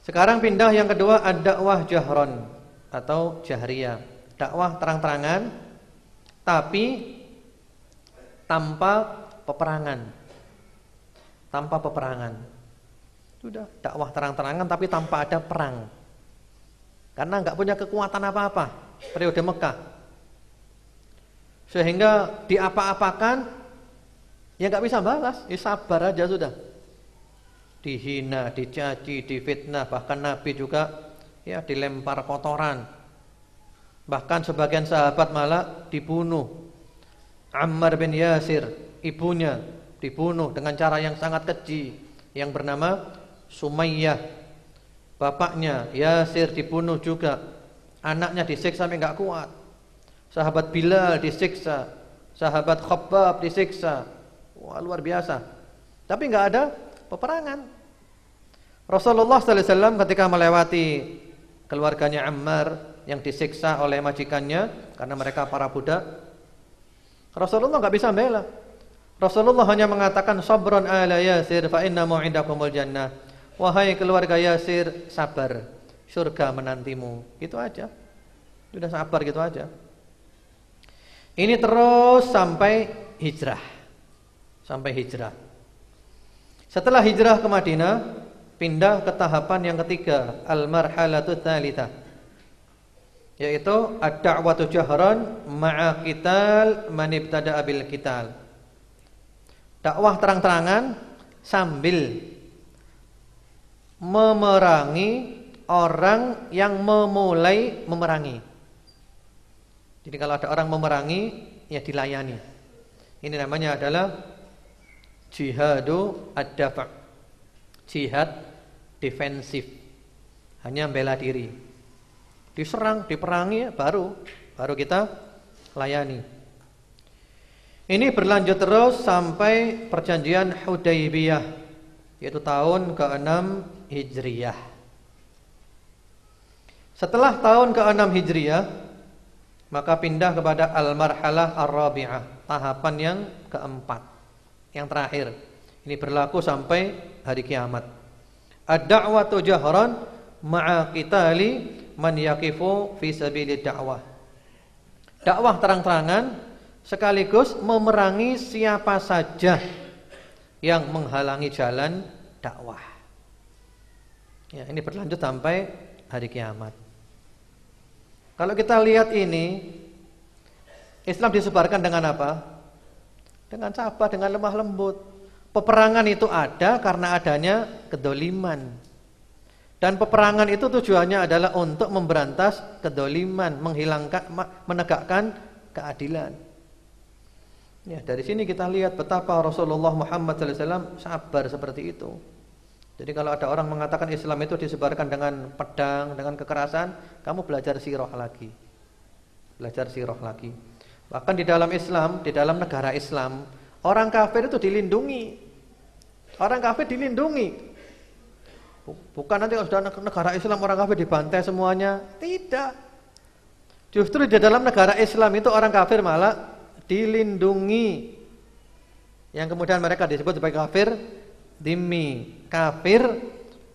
Sekarang pindah yang kedua, ad-dakwah jahron atau jahriyah, dakwah terang-terangan tapi tanpa peperangan. Tanpa peperangan. Sudah, dakwah terang-terangan tapi tanpa ada perang. Karena enggak punya kekuatan apa-apa periode Mekah. Sehingga diapa-apakan ya enggak bisa balas, ya sabar aja sudah. Dihina, dicaci, difitnah, bahkan Nabi juga ya dilempar kotoran. Bahkan sebagian sahabat malah dibunuh. Ammar bin Yasir, ibunya dibunuh dengan cara yang sangat keji yang bernama Sumayyah. Bapaknya Yasir dibunuh juga. Anaknya disiksa sampai enggak kuat. Sahabat Bilal disiksa, sahabat Khabbab disiksa. Wah, luar biasa. Tapi enggak ada peperangan. Rasulullah sallallahu alaihi wasallam ketika melewati keluarganya Ammar yang disiksa oleh majikannya karena mereka para budak, Rasulullah enggak bisa membela. Rasulullah hanya mengatakan sabron ala Yasir fa inna mau'idakumul jannah. Wahai keluarga Yasir, sabar, surga menantimu. Itu aja. Sudah sabar gitu aja. Ini terus sampai hijrah. Sampai hijrah. Setelah hijrah ke Madinah, pindah ke tahapan yang ketiga, al-marhalatu tsalitsah. Yaitu ad-da'watu jahran ma'a qital man ibtada'a bil qital. Dakwah terang-terangan sambil memerangi orang yang memulai memerangi. Jadi kalau ada orang memerangi, ya dilayani. Ini namanya adalah jihadu ad-dafa'. Jihad defensif. Hanya bela diri. Diserang, diperangi, baru kita layani. Ini berlanjut terus sampai perjanjian Hudaybiyah, yaitu tahun ke-6 Hijriyah. Setelah tahun ke-6 Hijriyah, maka pindah kepada al-marhalah ar-rabi'ah, tahapan yang keempat, yang terakhir. Ini berlaku sampai hari kiamat. Ad-da'watu jahran ma'a qitali man yaqifu fi sabilid dakwah. Dakwah terang-terangan sekaligus memerangi siapa saja yang menghalangi jalan dakwah. Ya, ini berlanjut sampai hari kiamat. Kalau kita lihat ini, Islam disebarkan dengan apa? Dengan sabar, dengan lemah lembut. Peperangan itu ada karena adanya kedoliman. Dan peperangan itu tujuannya adalah untuk memberantas kedoliman, menghilangkan, menegakkan keadilan. Ya, dari sini kita lihat betapa Rasulullah Muhammad SAW sabar seperti itu. Jadi kalau ada orang mengatakan Islam itu disebarkan dengan pedang, dengan kekerasan, kamu belajar sirah lagi. Belajar sirah lagi. Bahkan di dalam Islam, di dalam negara Islam, orang kafir itu dilindungi. Orang kafir dilindungi. Bukan nanti kalau sudah negara Islam orang kafir dibantai semuanya. Tidak. Justru di dalam negara Islam itu orang kafir malah dilindungi. Yang kemudian mereka disebut sebagai kafir dhimmi, kafir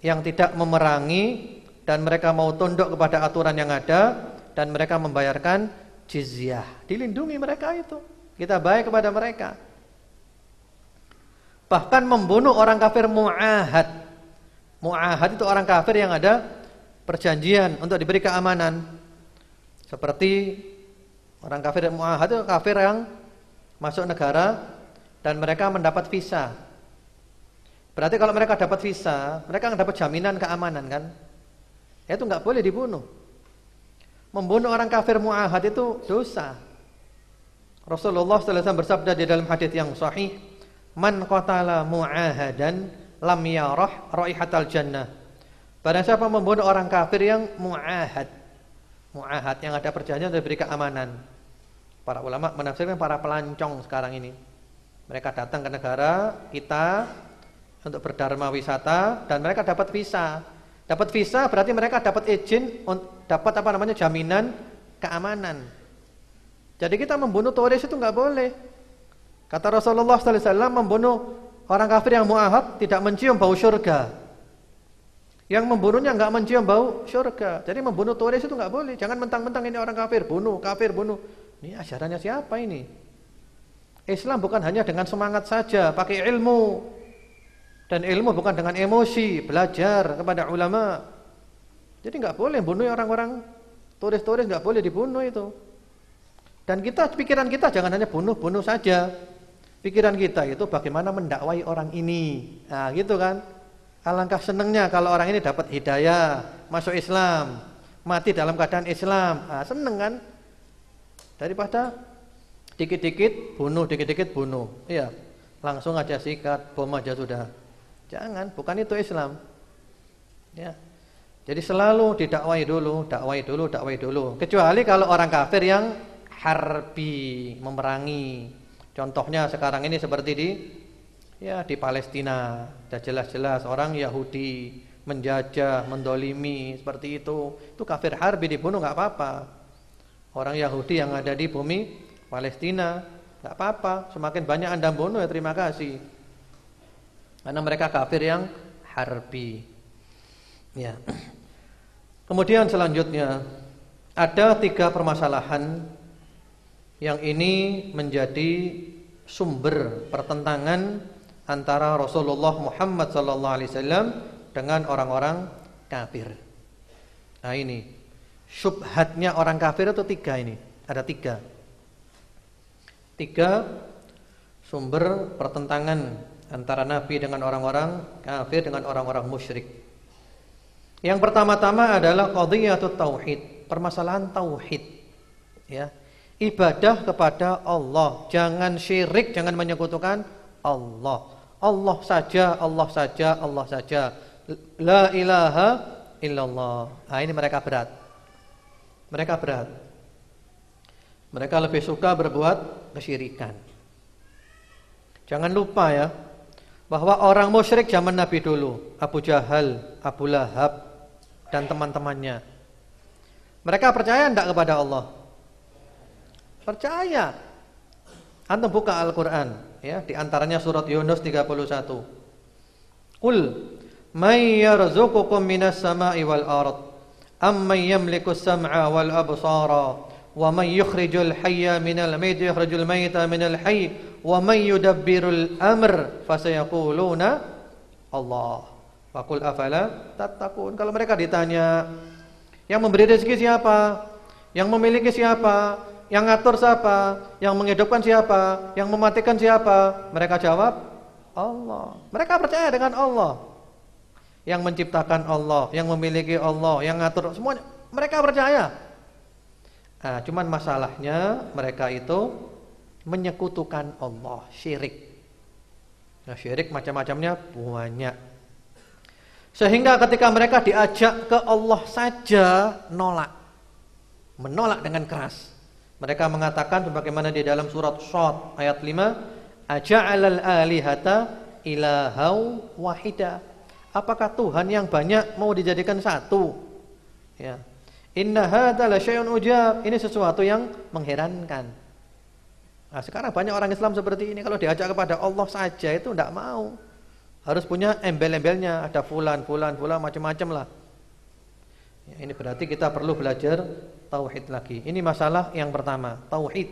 yang tidak memerangi dan mereka mau tunduk kepada aturan yang ada dan mereka membayarkan jizyah. Dilindungi mereka itu. Kita baik kepada mereka. Bahkan membunuh orang kafir mu'ahad. Mu'ahad itu orang kafir yang ada perjanjian untuk diberi keamanan. Seperti orang kafir mu'ahad itu kafir yang masuk negara dan mereka mendapat visa. Berarti kalau mereka dapat visa, mereka akan dapat jaminan keamanan kan? Itu enggak boleh dibunuh. Membunuh orang kafir mu'ahad itu dosa. Rasulullah sallallahu alaihi wasallam bersabda di dalam hadis yang sahih, "Man qatala mu'ahadan lam yarah raihatal jannah." Barang siapa membunuh orang kafir yang mu'ahad. Mu'ahad yang ada perjanjian untuk diberi keamanan. Para ulama menafsirkan para pelancong sekarang ini. Mereka datang ke negara kita untuk berdharma wisata dan mereka dapat visa. Dapat visa berarti mereka dapat izin, dapat jaminan keamanan. Jadi kita membunuh turis itu enggak boleh. Kata Rasulullah sallallahu alaihi wasallam, membunuh orang kafir yang mu'ahad tidak mencium bau surga. Yang membunuhnya enggak mencium bau surga. Jadi membunuh turis itu enggak boleh. Jangan mentang-mentang ini orang kafir bunuh. Ini ajarannya siapa ini? Islam bukan hanya dengan semangat saja, pakai ilmu. Dan ilmu bukan dengan emosi, belajar kepada ulama. Jadi enggak boleh bunuh orang-orang turis-turis, enggak boleh dibunuh itu. Dan pikiran kita jangan hanya bunuh saja. Pikiran kita itu bagaimana mendakwai orang ini. Nah, gitu kan? Alangkah senangnya kalau orang ini dapat hidayah, masuk Islam, mati dalam keadaan Islam. Nah, seneng kan? Daripada dikit-dikit bunuh. Iya. Langsung aja sikat, bom aja sudah. Jangan, bukan itu Islam. Ya. Jadi selalu didakwai dulu. Kecuali kalau orang kafir yang harbi, memerangi. Contohnya sekarang ini seperti di Palestina. Sudah jelas-jelas orang Yahudi menjajah, mendolimi seperti itu. Itu kafir harbi, dibunuh enggak apa-apa. Orang Yahudi yang ada di bumi Palestina enggak apa-apa. Semakin banyak Anda bunuh ya terima kasih. Karena mereka kafir yang harbi. Ya. Kemudian selanjutnya ada 3 permasalahan yang ini menjadi sumber pertentangan antara Rasulullah Muhammad SAW dengan orang-orang kafir. Nah ini syubhatnya orang kafir itu 3 ini. Ada 3 sumber pertentangan antara Nabi dengan orang-orang kafir dengan orang-orang musyrik. Yang pertama-tama adalah qadhiyatut tauhid, permasalahan tauhid. Ya. Ibadah kepada Allah, jangan syirik, jangan menyekutukan Allah. Allah saja. La ilaha illallah. Nah, ini mereka berat. Mereka lebih suka berbuat kesyirikan. Jangan lupa ya, bahwa orang musyrik zaman Nabi dulu, Abu Jahal, Abu Lahab dan teman-temannya, mereka percaya enggak kepada Allah? Percaya. Antum buka Al-Qur'an ya, di antaranya surat Yunus 31. Qul "May yarzuqukum minas sama'i wal ard? Amman yamliku as-sam'a wal absara? Wa man yukhrijul hayya minal mayyit yukhrijul mayyita minal hayy? Wa man yudabbirul amr?" Fasayaquluna Allah. Faqul afala tattaqun. Kalau mereka ditanya, yang memberi rezeki siapa? Yang memiliki siapa? Yang ngatur siapa? Yang menghidupkan siapa? Yang mematikan siapa? Mereka jawab, Allah. Mereka percaya dengan Allah. Yang menciptakan Allah, yang memiliki Allah, yang ngatur semuanya. Mereka percaya. Nah, cuman masalahnya mereka itu menyekutukan Allah, syirik. Nah, syirik macam-macamnya banyak. Sehingga ketika mereka diajak ke Allah saja nolak. Menolak dengan keras. Mereka mengatakan sebagaimana di dalam surat Shad ayat 5, "Aja'alal alihata ilahau wahida." Apakah Tuhan yang banyak mau dijadikan satu? Ya. Inna hadza la syai'un ujab. Ini sesuatu yang mengherankan. Nah, sekarang banyak orang Islam seperti ini, kalau diajak kepada Allah saja itu tidak mau. Harus punya embel-embelnya, ada fulan macam-macam lah. Ya, ini berarti kita perlu belajar tauhid lagi. Ini masalah yang pertama, tauhid.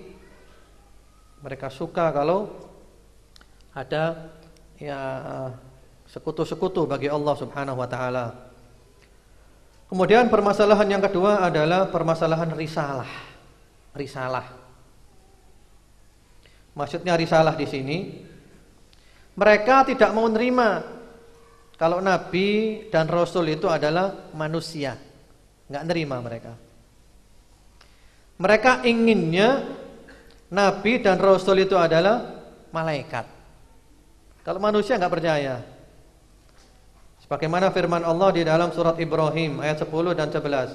Mereka suka kalau ada ya sekutu-sekutu bagi Allah Subhanahu wa taala. Kemudian permasalahan yang kedua adalah permasalahan risalah. Risalah. Maksudnya risalah di sini, mereka tidak mau menerima kalau Nabi dan Rasul itu adalah manusia. Enggak nerima mereka. Mereka inginnya Nabi dan Rasul itu adalah malaikat. Kalau manusia enggak percaya. Sebagaimana firman Allah di dalam surat Ibrahim ayat 10 dan 11.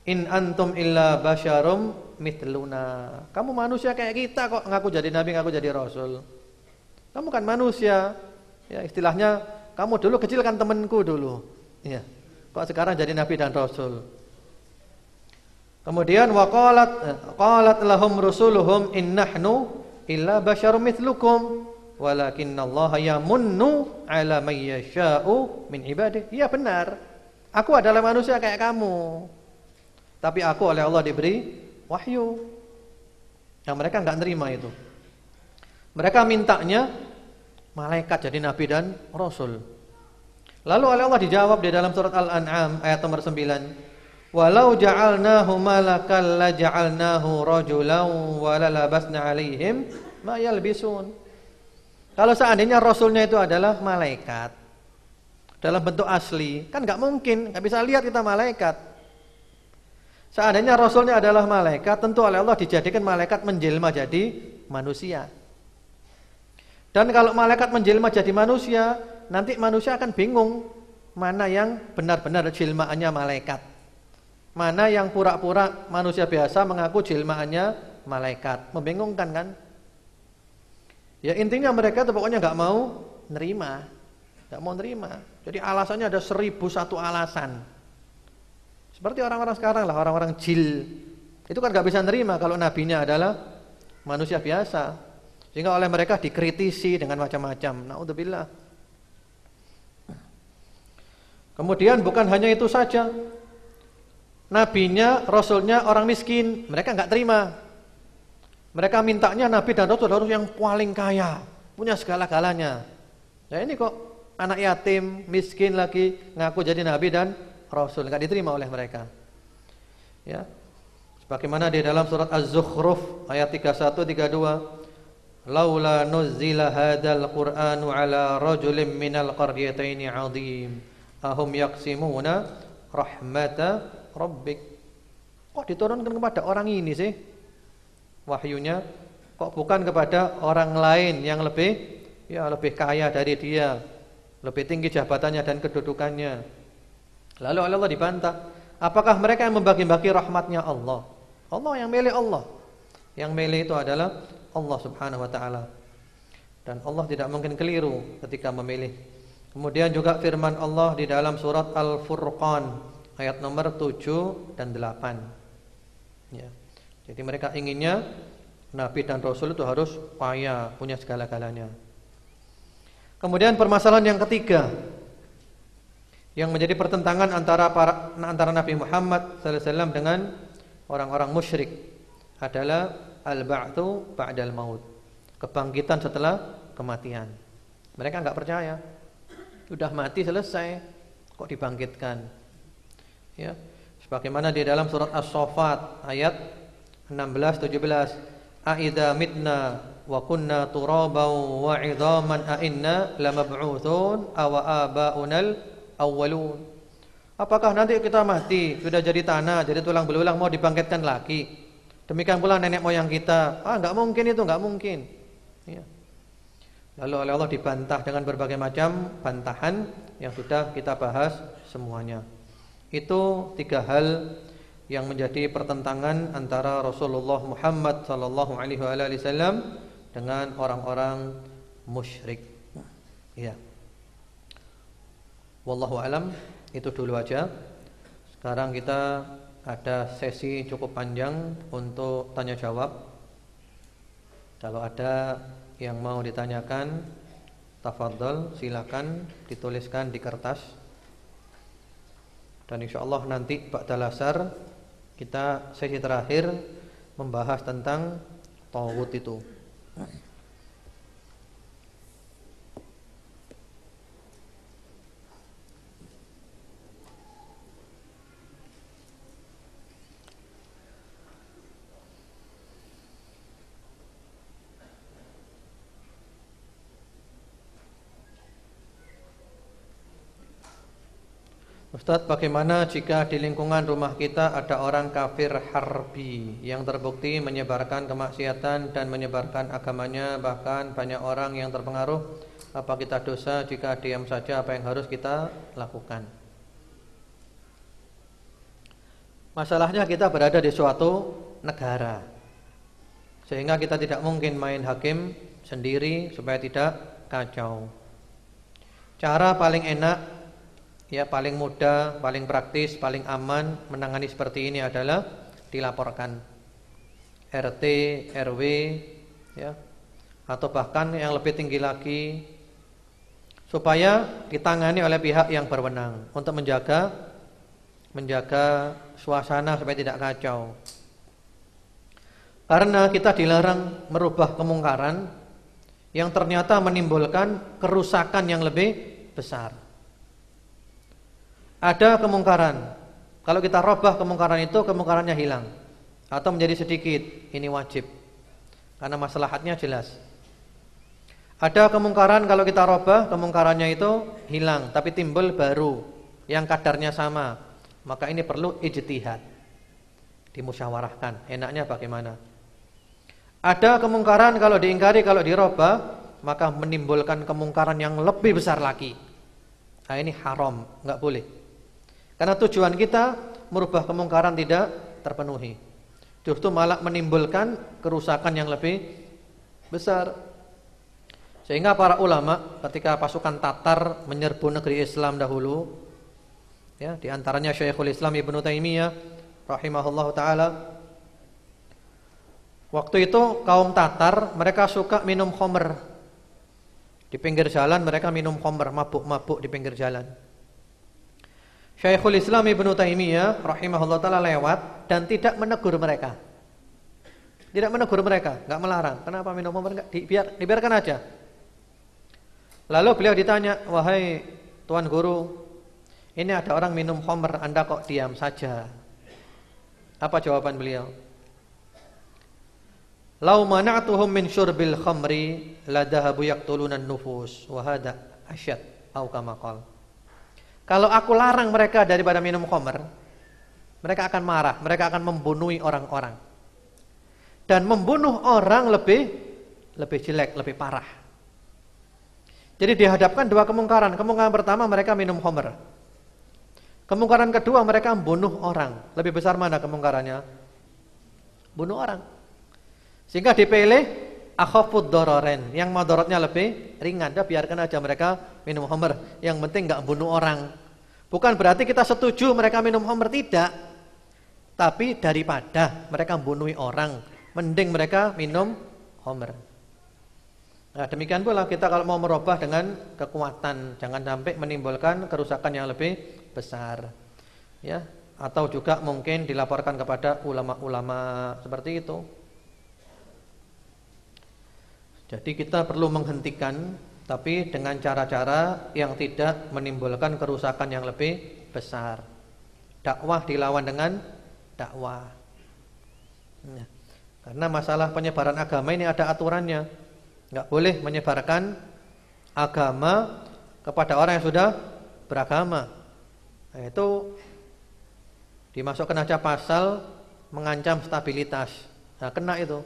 "In antum illa basyarum mithluna." Kamu manusia kayak kita kok, ngaku jadi nabi, ngaku jadi rasul. Kamu kan manusia. Ya, istilahnya kamu dulu kecil kan temanku dulu. Ya. Kok sekarang jadi nabi dan rasul. Kemudian qalat lahum rusuluhum in nahnu illa basyarum mithlukum walakinnallaha yamunnu ala may yasha'u min ibadihi. Iya benar. Aku adalah manusia kayak kamu. Tapi aku oleh Allah diberi wahyu. Yang mereka enggak nerima itu. Mereka mintanya malaikat jadi nabi dan rasul. Lalu oleh Allah dijawab di dalam surat Al-An'am ayat nomor 9. "Walau ja'alnahu malakal la ja'alnahu rajulan wa la labasna 'alaihim ma yalbisun." Kalau seandainya rasulnya itu adalah malaikat dalam bentuk asli, kan enggak mungkin, enggak bisa lihat kita malaikat. Seandainya rasulnya adalah malaikat, tentu oleh Allah dijadikan malaikat menjelma jadi manusia. Dan kalau malaikat menjelma jadi manusia, nanti manusia akan bingung mana yang benar-benar jelmaannya malaikat, mana yang pura-pura manusia biasa mengaku jelmaannya malaikat. Membingungkan kan? Ya intinya mereka tuh pokoknya nggak mau nerima, nggak mau nerima. Jadi alasannya ada 1001 alasan. Seperti orang-orang sekarang lah, orang-orang jil itu kan nggak bisa nerima kalau nabinya adalah manusia biasa, sehingga oleh mereka dikritisi dengan macam-macam. Naudzubillah. Kemudian bukan hanya itu saja, nabinya, rasulnya orang miskin, mereka nggak terima. Mereka mintanya nabi dan rasul harus yang paling kaya, punya segala-galanya. Nah ini kok anak yatim, miskin lagi ngaku jadi nabi dan rasul, enggak diterima oleh mereka. Ya. Sebagaimana di dalam surat Az-Zukhruf ayat 31 32, "Laula nuzzila hadzal Qur'anu ala rajulin minal qaryataini 'adzim, ahum yaqsimuna rahmata rabbik." Kok diturunkan kepada orang ini sih? Wahyunya kok bukan kepada orang lain yang lebih kaya dari dia, lebih tinggi jabatannya dan kedudukannya. Lalu Allah dibantah, apakah mereka yang membagi-bagi rahmatnya Allah? Allah yang milih Allah. Yang milih itu adalah Allah Subhanahu wa taala. Dan Allah tidak mungkin keliru ketika memilih. Kemudian juga firman Allah di dalam surat Al-Furqan ayat nomor 7 dan 8. Ya. Jadi mereka inginnya nabi dan rasul itu harus kaya, punya segala-galanya. Kemudian permasalahan yang ketiga, Yang menjadi pertentangan antara Nabi Muhammad sallallahu alaihi wasallam dengan orang-orang musyrik adalah al-ba'tsu ba'dal maut. Kebangkitan setelah kematian. Mereka enggak percaya. Sudah mati selesai kok dibangkitkan. Ya. Sebagaimana di dalam surat As-Saffat ayat 16 17, "A'idza mitna wa kunna turaban wa 'idhaman a inna lamab'utsun aw aba'unal awwalun." Apakah nanti kita mati sudah jadi tanah, jadi tulang belulang mau dibangkitkan lagi? Demikian pula nenek moyang kita. Enggak mungkin itu, enggak mungkin. Ya. Lalu oleh Allah dibantah dengan berbagai macam bantahan yang sudah kita bahas semuanya. Itu 3 hal yang menjadi pertentangan antara Rasulullah Muhammad sallallahu alaihi wasallam dengan orang-orang musyrik. Ya. Wallahu alam, itu dulu aja. Sekarang kita ada sesi cukup panjang untuk tanya jawab. Kalau ada yang mau ditanyakan, tafadhol, silakan dituliskan di kertas. Dan insyaallah nanti ba'dal asar kita sesi terakhir membahas tentang taghut itu. Ustadz, bagaimana jika di lingkungan rumah kita ada orang kafir harbi yang terbukti menyebarkan kemaksiatan dan menyebarkan agamanya, bahkan banyak orang yang terpengaruh? Apa kita dosa jika diam saja? Apa yang harus kita lakukan? Masalahnya kita berada di suatu negara, sehingga kita tidak mungkin main hakim sendiri supaya tidak kacau. Cara paling enak, ya paling mudah, paling praktis, paling aman menangani seperti ini adalah dilaporkan RT, RW, ya, atau bahkan yang lebih tinggi lagi, supaya ditangani oleh pihak yang berwenang untuk menjaga suasana supaya tidak kacau. Karena kita dilarang merubah kemungkaran yang ternyata menimbulkan kerusakan yang lebih besar. Ada kemungkaran, kalau kita robah kemungkaran itu, kemungkarannya hilang atau menjadi sedikit, ini wajib karena maslahatnya jelas. Ada kemungkaran, kalau kita robah kemungkarannya itu hilang, tapi timbul baru yang kadarnya sama, maka ini perlu ijtihad, dimusyawarahkan enaknya bagaimana. Ada kemungkaran, kalau diingkari, kalau dirobah, maka menimbulkan kemungkaran yang lebih besar lagi. Nah ini haram, enggak boleh. Karena tujuan kita merubah kemungkaran tidak terpenuhi, justru malah menimbulkan kerusakan yang lebih besar. Sehingga para ulama ketika pasukan Tatar menyerbu negeri Islam dahulu, ya, di antaranya Syekhul Islam Ibnu Taimiyah rahimahullahu taala, waktu itu kaum Tatar mereka suka minum khamr. Di pinggir jalan mereka minum khamr, mabuk-mabuk di pinggir jalan. Syekhul Islam Ibnu Taimiyah rahimahullah ta'ala lewat dan tidak menegur mereka. Tidak menegur mereka, enggak melarang. Kenapa minum khamr? Enggak, dibiarkan aja. Lalu beliau ditanya, "Wahai Tuan Guru, ini ada orang minum khamr, Anda kok diam saja?" Apa jawaban beliau? "Lau mana'tuhum min syurbil khamri la dhahabu yaqtuluna an-nufus wa hadha asyad au kama qala." Kalau aku larang mereka daripada minum khamr, mereka akan marah, mereka akan membunuh orang-orang. Dan membunuh orang lebih jelek, lebih parah. Jadi dihadapkan dua kemungkaran. Kemungkaran pertama mereka minum khamr. Kemungkaran kedua mereka membunuh orang. Lebih besar mana kemungkarannya? Bunuh orang. Sehingga dipilih akhafud dararain, yang madaratnya lebih ringan. Dah biarkan aja mereka minum khamr, yang penting enggak bunuh orang. Bukan berarti kita setuju mereka minum khamr, tidak. Tapi daripada mereka membunuh orang, mending mereka minum khamr. Nah, demikian pula kita kalau mau merubah dengan kekuatan, jangan sampai menimbulkan kerusakan yang lebih besar. Ya, atau juga mungkin dilaporkan kepada ulama-ulama seperti itu. Jadi kita perlu menghentikan, tapi dengan cara-cara yang tidak menimbulkan kerusakan yang lebih besar. Dakwah dilawan dengan dakwah. Nah, karena masalah penyebaran agama ini ada aturannya. Enggak boleh menyebarkan agama kepada orang yang sudah beragama. Nah, itu dimasukkan aja pasal mengancam stabilitas. Nah, kena itu.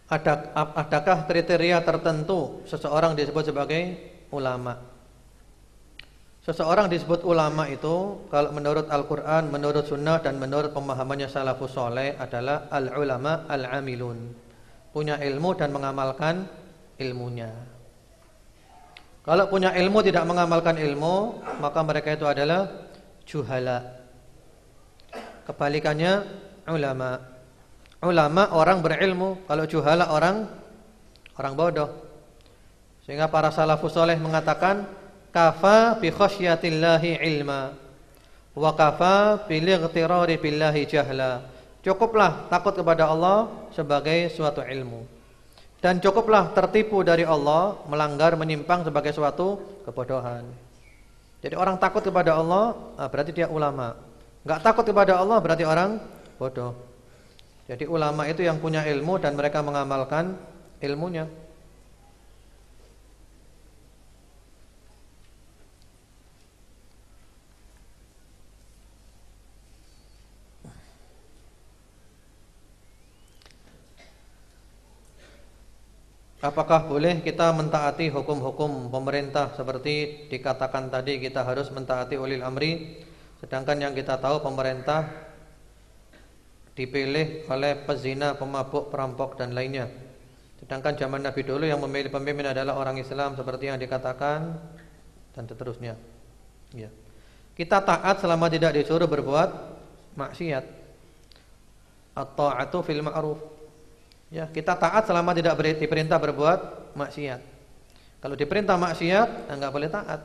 Adakah kriteria tertentu seseorang disebut sebagai ulama? Seseorang disebut ulama itu kalau menurut Al-Quran, menurut Sunnah dan menurut pemahamannya salafus soleh adalah al-ulama al-amilun, punya ilmu dan mengamalkan ilmunya. Kalau punya ilmu tidak mengamalkan ilmu, maka mereka itu adalah juhala. Kebalikannya ulama. Ulama orang berilmu, kalau juhala orang bodoh. Sehingga para salafus soleh mengatakan kafa bi khasyatillahi ilma wa kafa bil ightirari billahi jahla. Cukuplah takut kepada Allah sebagai suatu ilmu, dan cukuplah tertipu dari Allah, melanggar, menyimpang sebagai suatu kebodohan. Jadi orang takut kepada Allah berarti dia ulama. Enggak takut kepada Allah berarti orang bodoh. Jadi ulama itu yang punya ilmu dan mereka mengamalkan ilmunya. Apakah boleh kita mentaati hukum-hukum pemerintah seperti dikatakan tadi kita harus mentaati ulil amri, sedangkan yang kita tahu pemerintah dipilih oleh pezina, pemabuk, perampok dan lainnya. Sedangkan zaman Nabi dulu yang memilih pemimpin adalah orang Islam seperti yang dikatakan dan seterusnya. Ya. Kita taat selama tidak disuruh berbuat maksiat. At-ta'atu fil ma'ruf. Ya, kita taat selama tidak diperintah berbuat maksiat. Kalau diperintah maksiat, enggak boleh taat.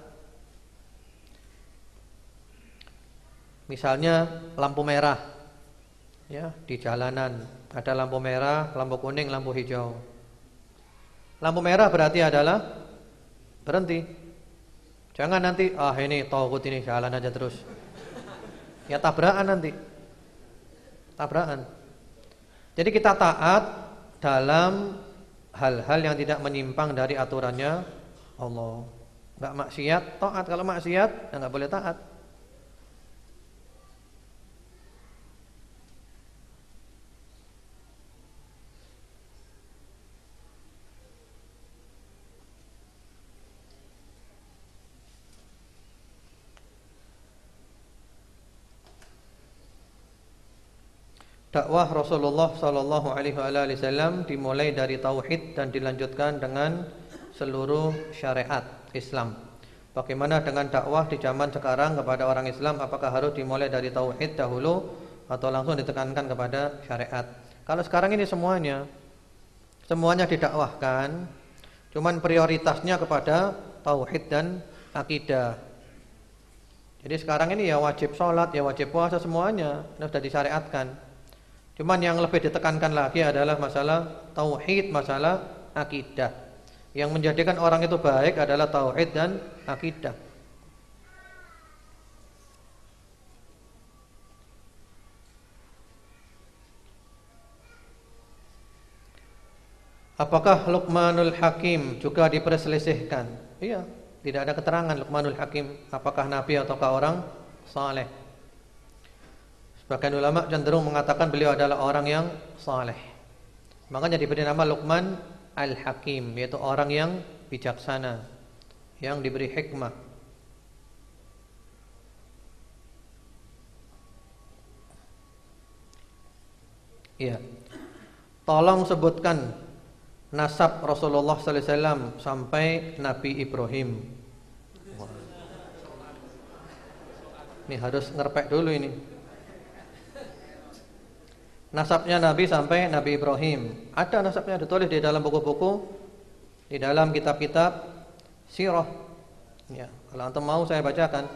Misalnya lampu merah. Ya, di jalanan ada lampu merah, lampu kuning, lampu hijau. Lampu merah berarti adalah berhenti. Jangan nanti ini tauhid ini jalan aja terus. Ya tabrakan nanti. Tabrakan. Jadi kita taat dalam hal-hal yang tidak menyimpang dari aturannya Allah. Enggak maksiat, taat. Kalau maksiat, enggak boleh taat. Dakwah Rasulullah sallallahu alaihi wasallam dimulai dari tauhid dan dilanjutkan dengan seluruh syariat Islam. Bagaimana dengan dakwah di zaman sekarang kepada orang Islam, apakah harus dimulai dari tauhid dahulu atau langsung ditekankan kepada syariat? Kalau sekarang ini semuanya didakwahkan, cuman prioritasnya kepada tauhid dan akidah. Jadi sekarang ini ya wajib sholat, ya wajib puasa, semuanya sudah disyariatkan. Cuman yang lebih ditekankan lagi adalah masalah tauhid, masalah akidah. Yang menjadikan orang itu baik adalah tauhid dan akidah. Apakah Luqmanul Hakim juga diperselisihkan? Iya, tidak ada keterangan Luqmanul Hakim apakah nabi ataukah orang saleh. Sebagian ulama cenderung mengatakan beliau adalah orang yang saleh. Makanya diberi nama Luqman Al-Hakim, yaitu orang yang bijaksana, yang diberi hikmah. Iya. Tolong sebutkan nasab Rasulullah sallallahu alaihi wasallam sampai Nabi Ibrahim. Wah. Ini harus ngerpek dulu ini. Nasabnya Nabi sampai Nabi Ibrahim. Ada nasabnya ditulis di dalam buku-buku, di dalam kitab-kitab sirah. Ya, kalau antum mau saya bacakan.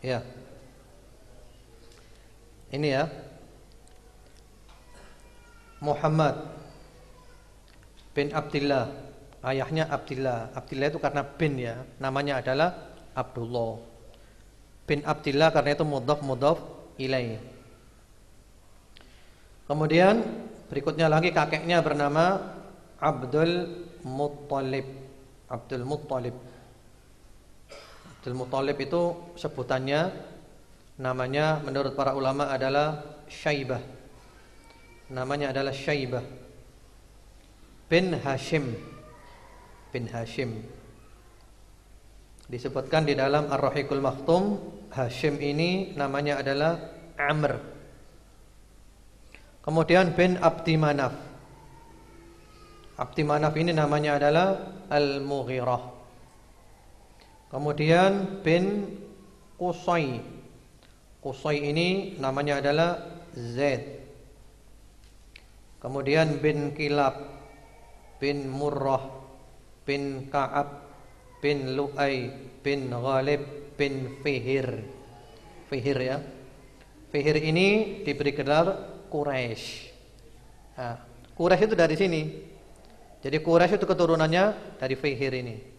Ya. Ini ya. Muhammad bin Abdullah. Ayahnya Abdullah. Abdullah itu karena bin ya. Namanya adalah Abdullah. Bin Abdullah karena itu mudhaf ilaih. Kemudian berikutnya lagi kakeknya bernama Abdul Muttalib. Abdul Muttalib. Abdul Muttalib itu sebutannya, namanya menurut para ulama adalah Syaibah. Namanya adalah Syaibah bin Hashim. Bin Hashim. Disebutkan di dalam Ar-Rahiqul Maktum, Hashim ini namanya adalah Amr. Kemudian bin Abdi Manaf. Abdi Manaf ini namanya adalah Al-Mughirah. Kemudian bin Qusay. Qusay ini namanya adalah Zaid. Kemudian bin Kilab, bin Murrah, bin Ka'ab, bin Lu'ay, bin Ghalib, bin Fihir. Fihir ya. Fihir ini diberi gelar Quraisy. Nah, Quraisy itu dari sini. Jadi Quraisy itu keturunannya dari Fihir ini.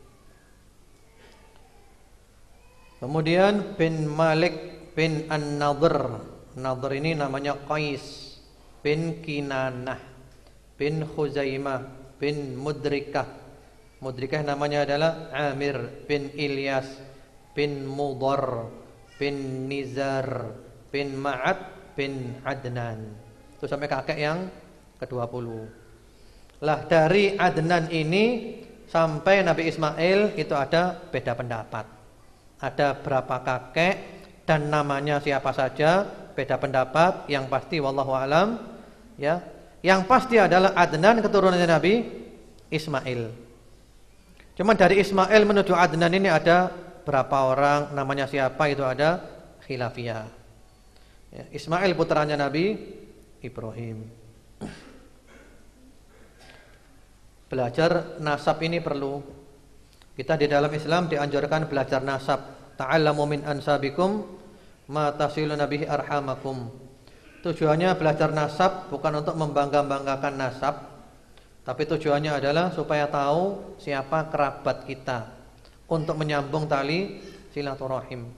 Kemudian bin Malik bin An-Nadhr. Nadhr ini namanya Qais. Bin Kinanah, bin Khuzaimah, bin Mudrikah. Mudrikah namanya adalah Amir bin Ilyas, bin Mudhar, bin Nizar, bin Ma'ad, bin Adnan. Itu sampai kakek yang ke-20. Lah dari Adnan ini sampai Nabi Ismail itu ada beda pendapat. Ada berapa kakek dan namanya siapa saja, beda pendapat. Yang pasti wallahu alam ya, yang pasti adalah Adnan keturunannya Nabi Ismail. Cuman dari Ismail menuju Adnan ini ada berapa orang, namanya siapa, itu ada khilafiyah ya. Ismail putranya Nabi Ibrahim. Belajar nasab ini perlu. Kita di dalam Islam dianjurkan belajar nasab. Ta'allamu min ansabikum ma tasiluna bihi arhamakum. Tujuannya belajar nasab bukan untuk membangga-banggakan nasab, tapi tujuannya adalah supaya tahu siapa kerabat kita, untuk menyambung tali silaturahim.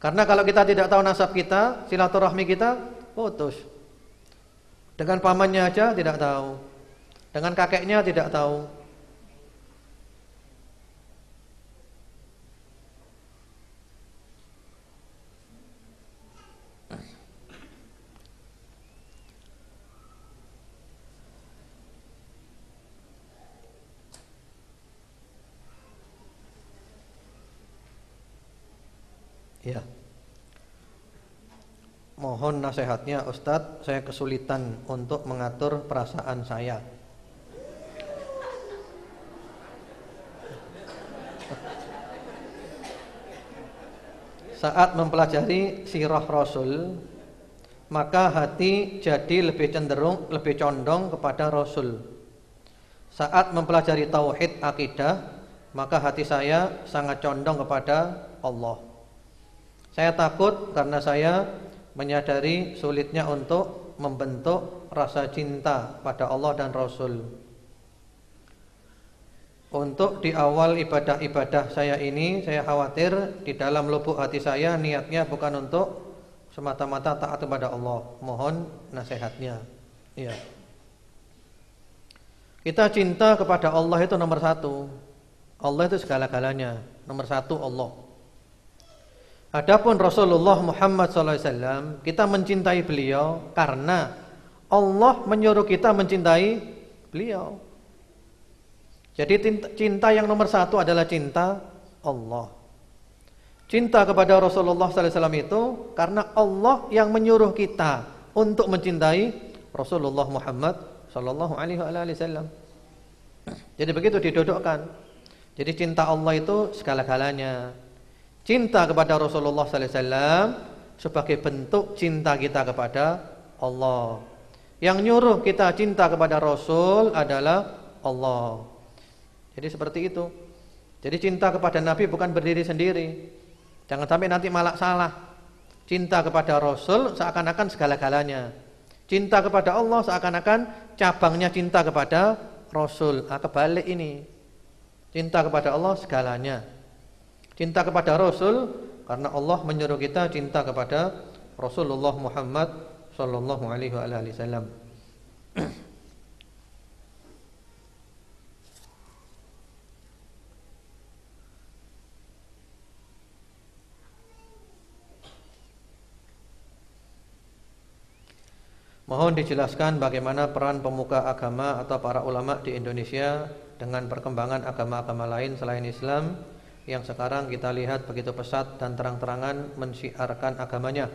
Karena kalau kita tidak tahu nasab kita, silaturahmi kita putus. Dengan pamannya aja tidak tahu, dengan kakeknya tidak tahu. Ya. Mohon nasihatnya Ustadz, saya kesulitan untuk mengatur perasaan saya. Saat mempelajari sirah Rasul, maka hati jadi lebih cenderung, lebih condong kepada Rasul. Saat mempelajari tauhid akidah, maka hati saya sangat condong kepada Allah. Saya takut karena saya menyadari sulitnya untuk membentuk rasa cinta pada Allah dan Rasul. Untuk di awal ibadah-ibadah saya ini, saya khawatir di dalam lubuk hati saya niatnya bukan untuk semata-mata taat kepada Allah. Mohon nasihatnya. Iya. Kita cinta kepada Allah itu nomor satu. Allah itu segala-galanya. Nomor satu Allah. Adapun Rasulullah Muhammad SAW, kita mencintai beliau karena Allah menyuruh kita mencintai beliau. Jadi cinta yang nomor satu adalah cinta Allah. Cinta kepada Rasulullah sallallahu alaihi wasallam itu karena Allah yang menyuruh kita untuk mencintai Rasulullah Muhammad sallallahu alaihi wasallam. Jadi begitu didudukkan. Jadi cinta Allah itu segala-galanya. Cinta kepada Rasulullah sallallahu alaihi wasallam sebagai bentuk cinta kita kepada Allah. Yang nyuruh kita cinta kepada Rasul adalah Allah. Jadi seperti itu. Jadi cinta kepada Nabi bukan berdiri sendiri. Jangan sampai nanti malah salah. Cinta kepada Rasul seakan-akan segala-galanya. Cinta kepada Allah seakan-akan cabangnya cinta kepada Rasul. Kebalik ini. Cinta kepada Allah segalanya. Cinta kepada Rasul karena Allah menyuruh kita cinta kepada Rasulullah Muhammad sallallahu alaihi wasallam. Mohon dijelaskan bagaimana peran pemuka agama atau para ulama di Indonesia dengan perkembangan agama-agama lain selain Islam yang sekarang kita lihat begitu pesat dan terang-terangan mensyiarkan agamanya.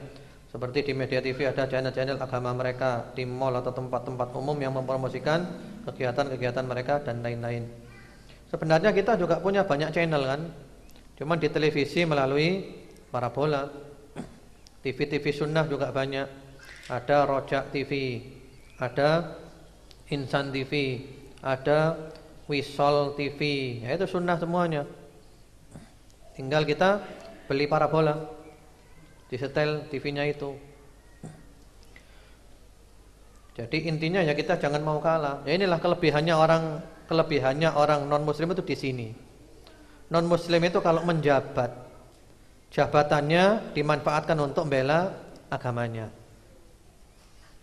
Seperti di media TV ada channel-channel agama mereka, di mall atau tempat-tempat umum yang mempromosikan kegiatan-kegiatan mereka dan lain-lain. Sebenarnya kita juga punya banyak channel kan. Cuma di televisi melalui parabola. TV-TV sunnah juga banyak. Ada Rojak TV, ada Insan TV, ada Wisol TV. Ya itu sunnah semuanya. Tinggal kita beli parabola, disetel TV-nya itu. Jadi intinya ya kita jangan mau kalah. Ya inilah kelebihannya orang non muslim itu di sini. Non muslim itu kalau menjabat, jabatannya dimanfaatkan untuk membela agamanya.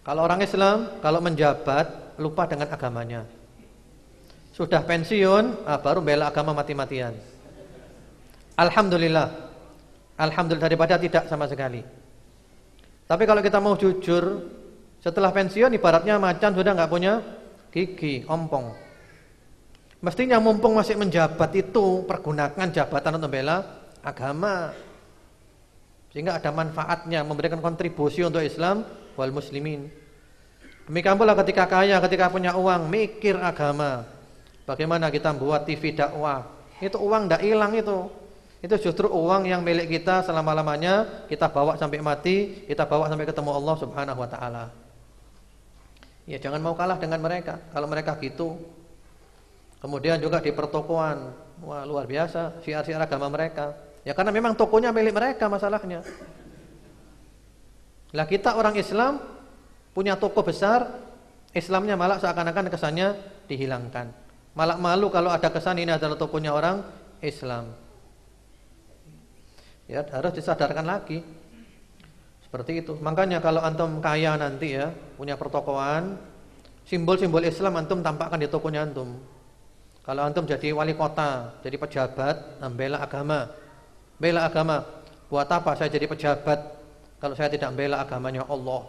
Kalau orang Islam kalau menjabat lupa dengan agamanya. Sudah pensiun baru bela agama mati-matian. Alhamdulillah daripada tidak sama sekali. Tapi kalau kita mau jujur, setelah pensiun ibaratnya macan sudah enggak punya gigi, ompong. Mestinya mumpung masih menjabat itu pergunakan jabatan untuk bela agama. Sehingga ada manfaatnya, memberikan kontribusi untuk Islam wal muslimin. Demikian pula ketika kaya, ketika punya uang, mikir agama. Bagaimana kita buat TV dakwah? Itu uang tidak hilang itu. Itu justru uang yang milik kita selama-lamanya, kita bawa sampai mati, kita bawa sampai ketemu Allah Subhanahu wa taala. Ya jangan mau kalah dengan mereka. Kalau mereka gitu. Kemudian juga di pertokoan, wah luar biasa syiar-syiar agama mereka. Ya karena memang tokonya milik mereka masalahnya. Lah kita orang Islam punya toko besar, Islamnya malah seakan-akan kesannya dihilangkan. Malah malu kalau ada kesan ini adalah tokonya orang Islam. Ya harus disadarkan lagi. Seperti itu. Makanya kalau antum kaya nanti ya, punya pertokoan, simbol-simbol Islam antum tampakkan di tokonya antum. Kalau antum jadi wali kota, jadi pejabat, bela agama. Bela agama. Buat apa saya jadi pejabat kalau saya tidak bela agamanya Allah?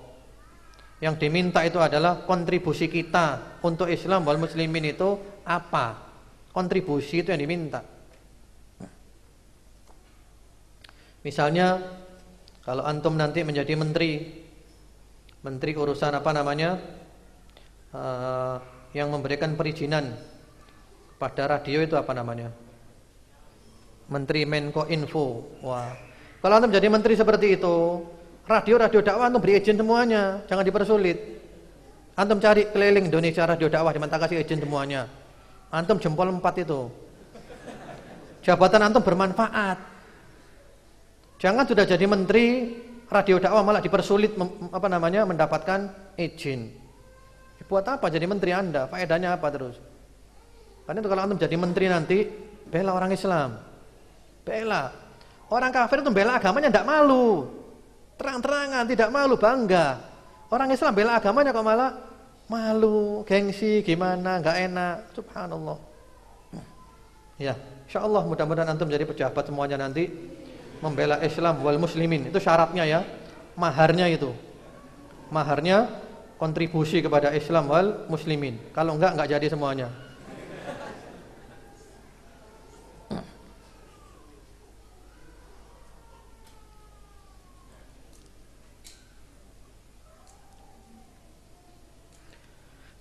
Yang diminta itu adalah kontribusi kita untuk Islam wal muslimin itu apa? Kontribusi itu yang diminta. Misalnya kalau antum nanti menjadi menteri urusan apa namanya? Yang memberikan perizinan pada radio itu apa namanya? Menteri Menko Info. Wah. Kalau antum jadi menteri seperti itu, radio dakwah antum beri izin semuanya, jangan dipersulit. Antum cari keliling Indonesia radio dakwah diminta kasih izin semuanya. Antum jempol 4 itu. Jabatan antum bermanfaat. Jangan sudah jadi menteri radio dakwah malah dipersulit mendapatkan izin. Buat apa jadi menteri Anda? Faedahnya apa terus? Karena itu kalau antum jadi menteri nanti bela orang Islam. Bela. Orang kafir itu bela agamanya tidak malu. Terang-terangan tidak malu, bangga. Orang Islam bela agamanya kok malah malu, gengsi, gimana, enggak enak. Subhanallah. Ya, insyaallah mudah-mudahan antum jadi pejabat semuanya nanti membela Islam wal muslimin. Itu syaratnya ya. Maharnya itu. Maharnya kontribusi kepada Islam wal muslimin. Kalau enggak jadi semuanya.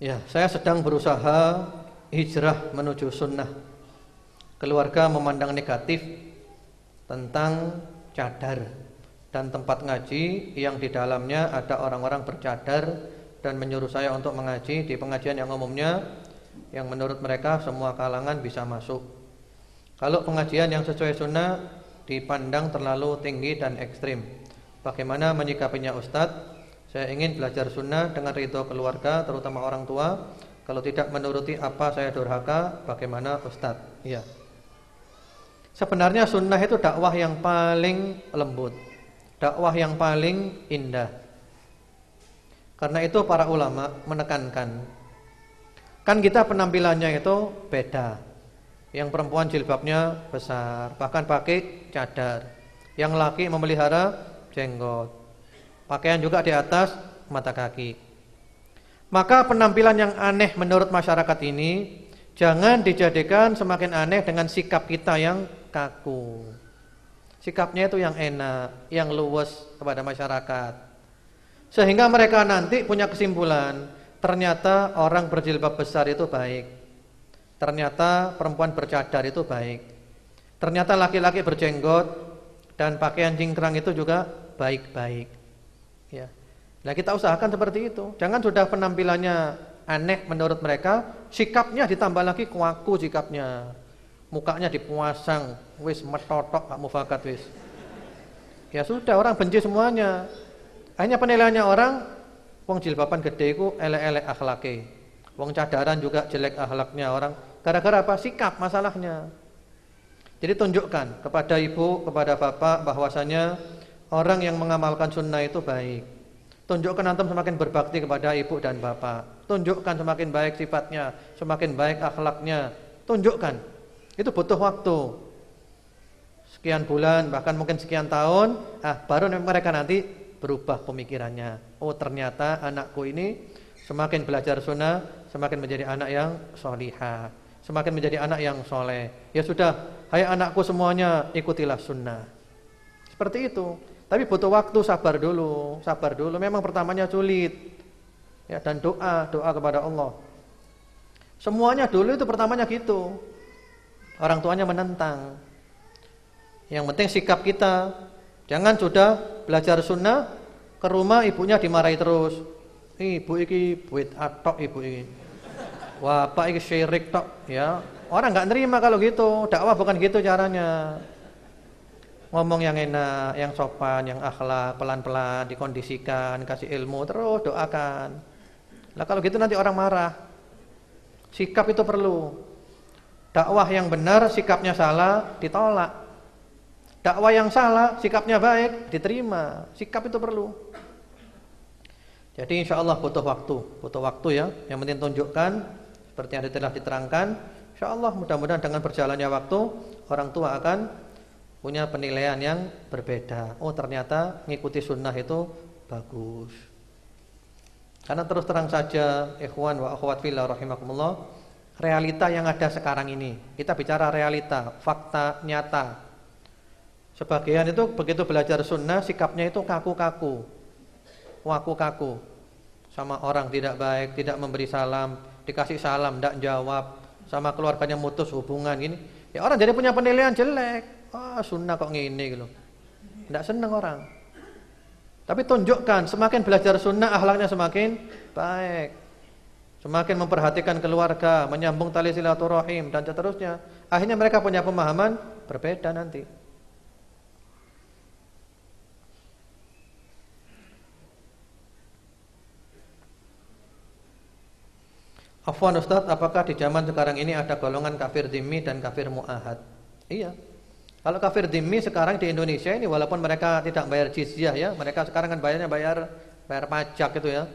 Ya, saya sedang berusaha hijrah menuju sunnah. Keluarga memandang negatif tentang cadar dan tempat ngaji yang di dalamnya ada orang-orang bercadar dan menyuruh saya untuk mengaji di pengajian yang umumnya yang menurut mereka semua kalangan bisa masuk. Kalau pengajian yang sesuai sunnah dipandang terlalu tinggi dan ekstrim. Bagaimana menyikapinya Ustadz? Saya ingin belajar sunnah dengan ridho keluarga, terutama orang tua. Kalau tidak menuruti apa saya durhaka, bagaimana Ustadz? Iya. Sebenarnya sunnah itu dakwah yang paling lembut, dakwah yang paling indah. Karena itu para ulama menekankan, kan kita penampilannya itu beda. Yang perempuan jilbabnya besar, bahkan pakai cadar. Yang laki memelihara jenggot, pakaian juga di atas mata kaki. Maka penampilan yang aneh menurut masyarakat ini jangan dijadikan semakin aneh dengan sikap kita yang kaku. Sikapnya itu yang enak, yang luwes kepada masyarakat. Sehingga mereka nanti punya kesimpulan, ternyata orang berjilbab besar itu baik. Ternyata perempuan bercadar itu baik. Ternyata laki-laki berjenggot dan pakaian cingkrang itu juga baik-baik. Ya. Nah, kita usahakan seperti itu. Jangan sudah penampilannya aneh menurut mereka, sikapnya ditambah lagi kuaku sikapnya. Mukanya dipuasang, wis metotok Pak Mufakat wis. Ya sudah, orang benci semuanya. Hanya penilaiannya orang, wong jilbaban gede iku elek-elek akhlake. Wong cadaran juga jelek akhlaknya orang. Gara-gara apa? Sikap masalahnya. Jadi tunjukkan kepada ibu, kepada bapak bahwasanya orang yang mengamalkan sunnah itu baik. Tunjukkan antum semakin berbakti kepada ibu dan bapak. Tunjukkan semakin baik sifatnya, semakin baik akhlaknya. Tunjukkan. Itu butuh waktu. Sekian bulan, bahkan mungkin sekian tahun, baru mereka nanti berubah pemikirannya. Oh, ternyata anakku ini semakin belajar sunnah, semakin menjadi anak yang sholihah, semakin menjadi anak yang soleh. Ya sudah, hai anakku semuanya ikutilah sunnah. Seperti itu. Tapi butuh waktu, sabar dulu. Memang pertamanya sulit. Ya, dan doa kepada Allah. Semuanya dulu itu pertamanya gitu. Orang tuanya menentang. Yang penting sikap kita. Jangan sudah belajar sunnah ke rumah ibunya dimarahi terus. Ibu iki buit atok ibu iki. Wah, Pak iki syirik tok, ya. Orang enggak nerima kalau gitu. Dakwah bukan gitu caranya. Ngomong yang enak, yang sopan, yang akhlak, pelan-pelan dikondisikan, kasih ilmu, terus doakan. Nah, kalau gitu nanti orang marah. Sikap itu perlu. Dakwah yang benar, sikapnya salah, ditolak. Dakwah yang salah, sikapnya baik, diterima. Sikap itu perlu. Jadi insya Allah butuh waktu ya. Yang penting tunjukkan seperti yang telah diterangkan. Insya Allah mudah-mudahan dengan berjalannya waktu orang tua akan punya penilaian yang berbeda. Oh, ternyata ngikuti sunnah itu bagus. Karena terus terang saja, ikhwan wa akhwat fillah rahimakumullah, realita yang ada sekarang ini. Kita bicara realita, fakta nyata. Sebagian itu begitu belajar sunnah sikapnya itu kaku-kaku. Waku-kaku. Sama orang tidak baik, tidak memberi salam, dikasih salam tidak jawab, sama keluarganya mutus hubungan gini. Ya orang jadi punya penilaian jelek. Sunnah kok ngene gitu. Tidak senang orang. Tapi tunjukkan semakin belajar sunnah akhlaknya semakin baik. Semakin memperhatikan keluarga, menyambung tali silaturahim dan seterusnya. Akhirnya mereka punya pemahaman berbeda nanti. Afwan Ustaz, apakah di zaman sekarang ini ada golongan kafir dhimmi dan kafir mu'ahad? Iya. Kalau kafir dhimmi sekarang di Indonesia ini walaupun mereka tidak bayar jizyah ya, mereka sekarang kan bayar pajak gitu ya.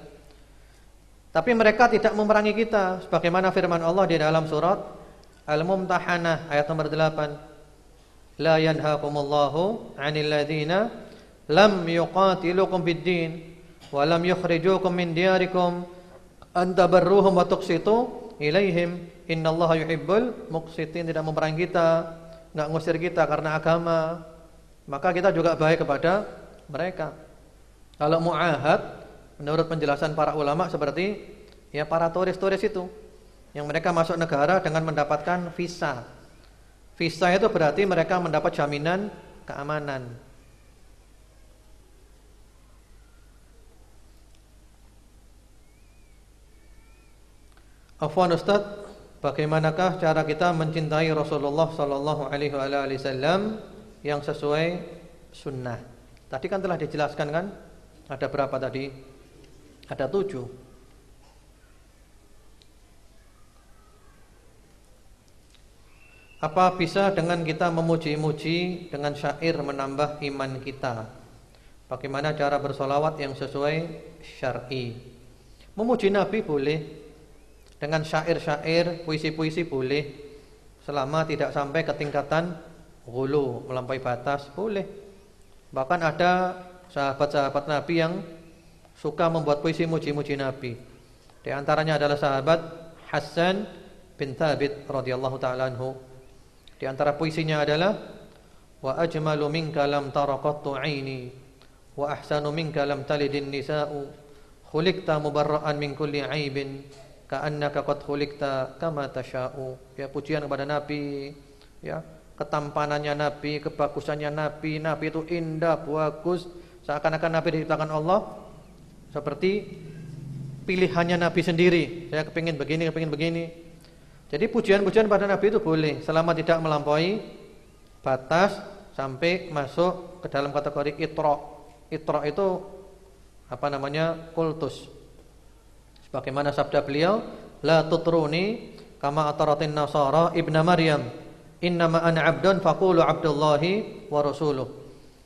Tapi mereka tidak memerangi kita sebagaimana firman Allah di dalam surat Al-Mumtahanah ayat nomor 8. La yanhaakumullahu 'anil ladzina lam yuqatilukum bid-din wa lam yukhrijukum min diyarikum an tabarruhum wa tuqsitu ilaihim innallaha yuhibbul muqsitin. Tidak memerangi kita, enggak ngusir kita karena agama, maka kita juga baik kepada mereka. Kalau mu'ahad menurut penjelasan para ulama seperti Ya, para turis-turis itu yang mereka masuk negara dengan mendapatkan visa. Visa itu berarti mereka mendapat jaminan keamanan. Afwan Ustaz, bagaimanakah cara kita mencintai Rasulullah sallallahu alaihi wasallam yang sesuai sunnah? Tadi kan telah dijelaskan kan? Ada berapa tadi? Ada 7. Apa bisa dengan kita memuji-muji dengan syair menambah iman kita? Bagaimana cara bersolawat yang sesuai syar'i? Memuji Nabi boleh, dengan syair-syair, puisi-puisi boleh, selama tidak sampai ke tingkatan ghulu, melampaui batas, boleh. Bahkan ada sahabat-sahabat Nabi yang suka membuat puisi muji-muji Nabi. Di antaranya adalah sahabat Hasan bin Thabit radhiyallahu taala anhu. Di antara puisinya adalah wa ajmalu minka lam tara qattu aini wa ahsanu minka lam talidin nisa'u khuliqta mubarra'an min kulli aibin ka'annaka qad khuliqta kama tasha'u. Ya, pujian kepada Nabi, ya, ketampanannya Nabi, kebagusannya Nabi. Nabi itu indah, bagus, seakan-akan Nabi diciptakan Allah seperti pilihannya Nabi sendiri. Saya kepingin begini, kepingin begini. Jadi pujian-pujian pada Nabi itu boleh, selama tidak melampaui batas sampai masuk ke dalam kategori itra. Itra itu apa namanya? Kultus. Sebagaimana sabda beliau, la tutruni kama ataratin nasara ibna Maryam, innama ana abdun faqulu abdullahi wa rasuluh.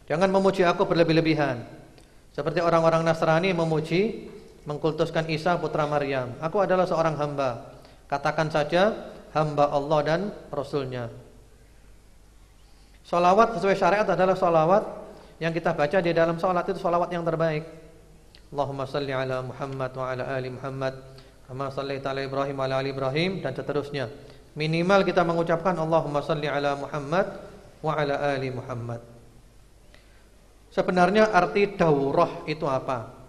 Jangan memuji aku berlebih-lebihan, seperti orang-orang Nasrani memuji, mengkultuskan Isa putra Maryam. Aku adalah seorang hamba, katakan saja hamba Allah dan Rasulnya. Salawat sesuai syariat adalah salawat yang kita baca di dalam salat, itu salawat yang terbaik. Allahumma salli ala Muhammad wa ala ali Muhammad kama shallaita ala Ibrahim wa ala ali Ibrahim, dan seterusnya. Minimal kita mengucapkan Allahumma salli ala Muhammad wa ala ali Muhammad. Sebenarnya arti daurah itu apa?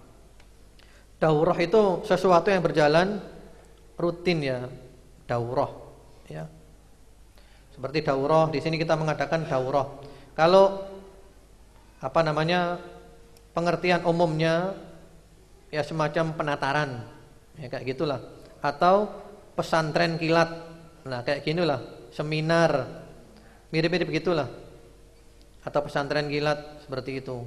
Daurah itu sesuatu yang berjalan rutin, ya. Daurah, ya. Seperti daurah, di sini kita mengadakan daurah. Kalau apa namanya? Pengertian umumnya ya semacam penataran, ya kayak gitulah. Atau pesantren kilat. Nah, kayak ginilah, seminar. Mirip-mirip begitulah. Atau pesantren kilat seperti itu.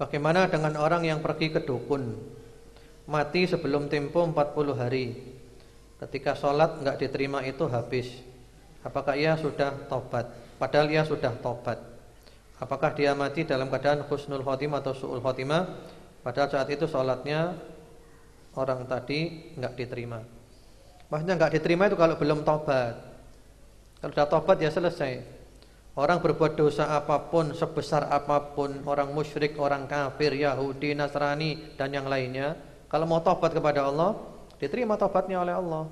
Bagaimana dengan orang yang pergi ke dukun, mati sebelum tempo 40 hari, ketika sholat enggak diterima itu habis. Apakah ia sudah tobat? Padahal ia sudah tobat. Apakah dia mati dalam keadaan husnul khotimah atau su'ul khotimah, padahal saat itu sholatnya orang tadi enggak diterima? Maksudnya enggak diterima itu kalau belum tobat. Kalau sudah tobat ya selesai. Orang berbuat dosa apapun, sebesar apapun, orang musyrik, orang kafir, Yahudi, Nasrani, dan yang lainnya, kalau mau tobat kepada Allah, diterima tobatnya oleh Allah.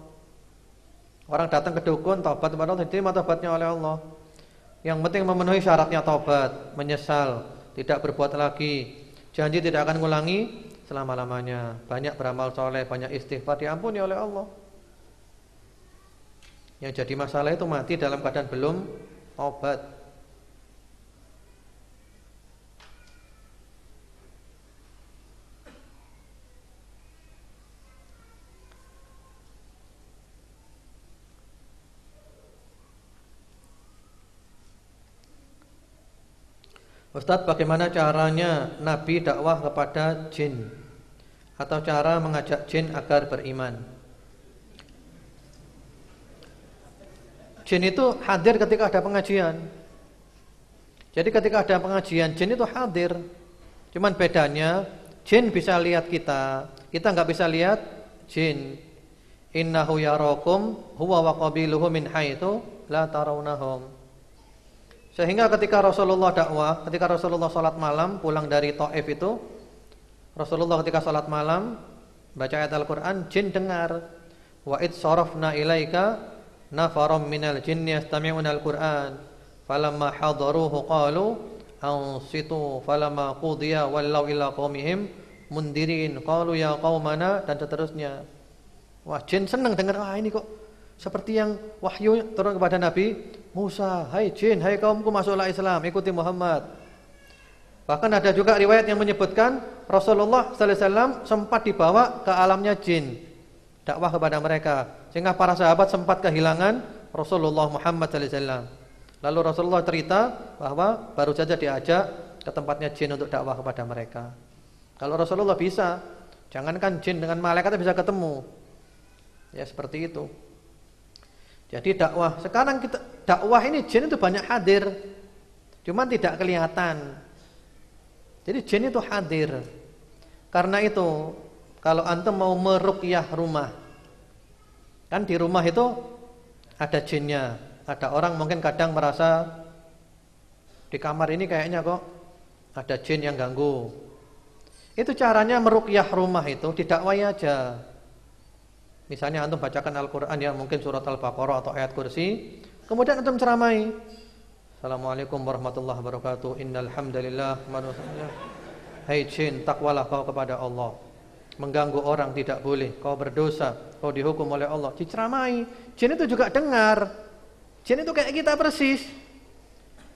Orang datang ke dukun, tobat kepada Allah, diterima tobatnya oleh Allah. Yang penting memenuhi syaratnya tobat, menyesal, tidak berbuat lagi, janji tidak akan mengulangi selama-lamanya, banyak beramal soleh, banyak istighfar, diampuni oleh Allah. Yang jadi masalah itu mati dalam keadaan belum obat. Ustadz, bagaimana caranya Nabi dakwah kepada jin, atau cara mengajak jin agar beriman? Jin itu hadir ketika ada pengajian. Jadi ketika ada pengajian, jin itu hadir. Cuman bedanya, jin bisa lihat kita enggak bisa lihat jin. Innahu yarakum huwa wa qabiluhu min haitsu la tarawnahum. Sehingga ketika Rasulullah dakwah, ketika Rasulullah salat malam pulang dari Thaif itu, Rasulullah ketika salat malam baca ayat Al-Qur'an, jin dengar. Wa id sarafna ilaika nafaram minal jinni yastami'una al-Qur'an falamma hadaruhu qalu ansitu falamma qudiya wallaw ila qaumihim mundirin qalu ya qaumana, dan seterusnya. Wah, jin senang dengar, ini kok seperti yang wahyu turun kepada Nabi Musa, hai jin, hai kaumku masuklah Islam, ikuti Muhammad. Bahkan ada juga riwayat yang menyebutkan Rasulullah sallallahu alaihi wasallam sempat dibawa ke alamnya jin, dakwah kepada mereka, sehingga para sahabat sempat kehilangan Rasulullah Muhammad sallallahu alaihi wasallam. Lalu Rasulullah cerita bahwa baru saja diajak ke tempatnya jin untuk dakwah kepada mereka. Kalau Rasulullah bisa, jangankan jin, dengan malaikat bisa ketemu. Ya seperti itu. Jadi dakwah, sekarang kita dakwah ini jin itu banyak hadir, cuman tidak kelihatan. Jadi jin itu hadir. Karena itu kalau antum mau meruqyah rumah, kan di rumah itu ada jinnya. Ada orang mungkin kadang merasa di kamar ini kayaknya kok ada jin yang ganggu. Itu caranya meruqyah rumah itu didakwai aja. Misalnya antum bacakan Al-Qur'an ya, mungkin surat Al-Baqarah atau ayat kursi, kemudian antum ceramai. Assalamualaikum warahmatullahi wabarakatuh. Innal hamdalillah. Hai jin, takwalah kau kepada Allah. Mengganggu orang tidak boleh, kau berdosa, kau dihukum oleh Allah. Diceramai. Jin itu juga dengar. Jin itu kayak kita persis.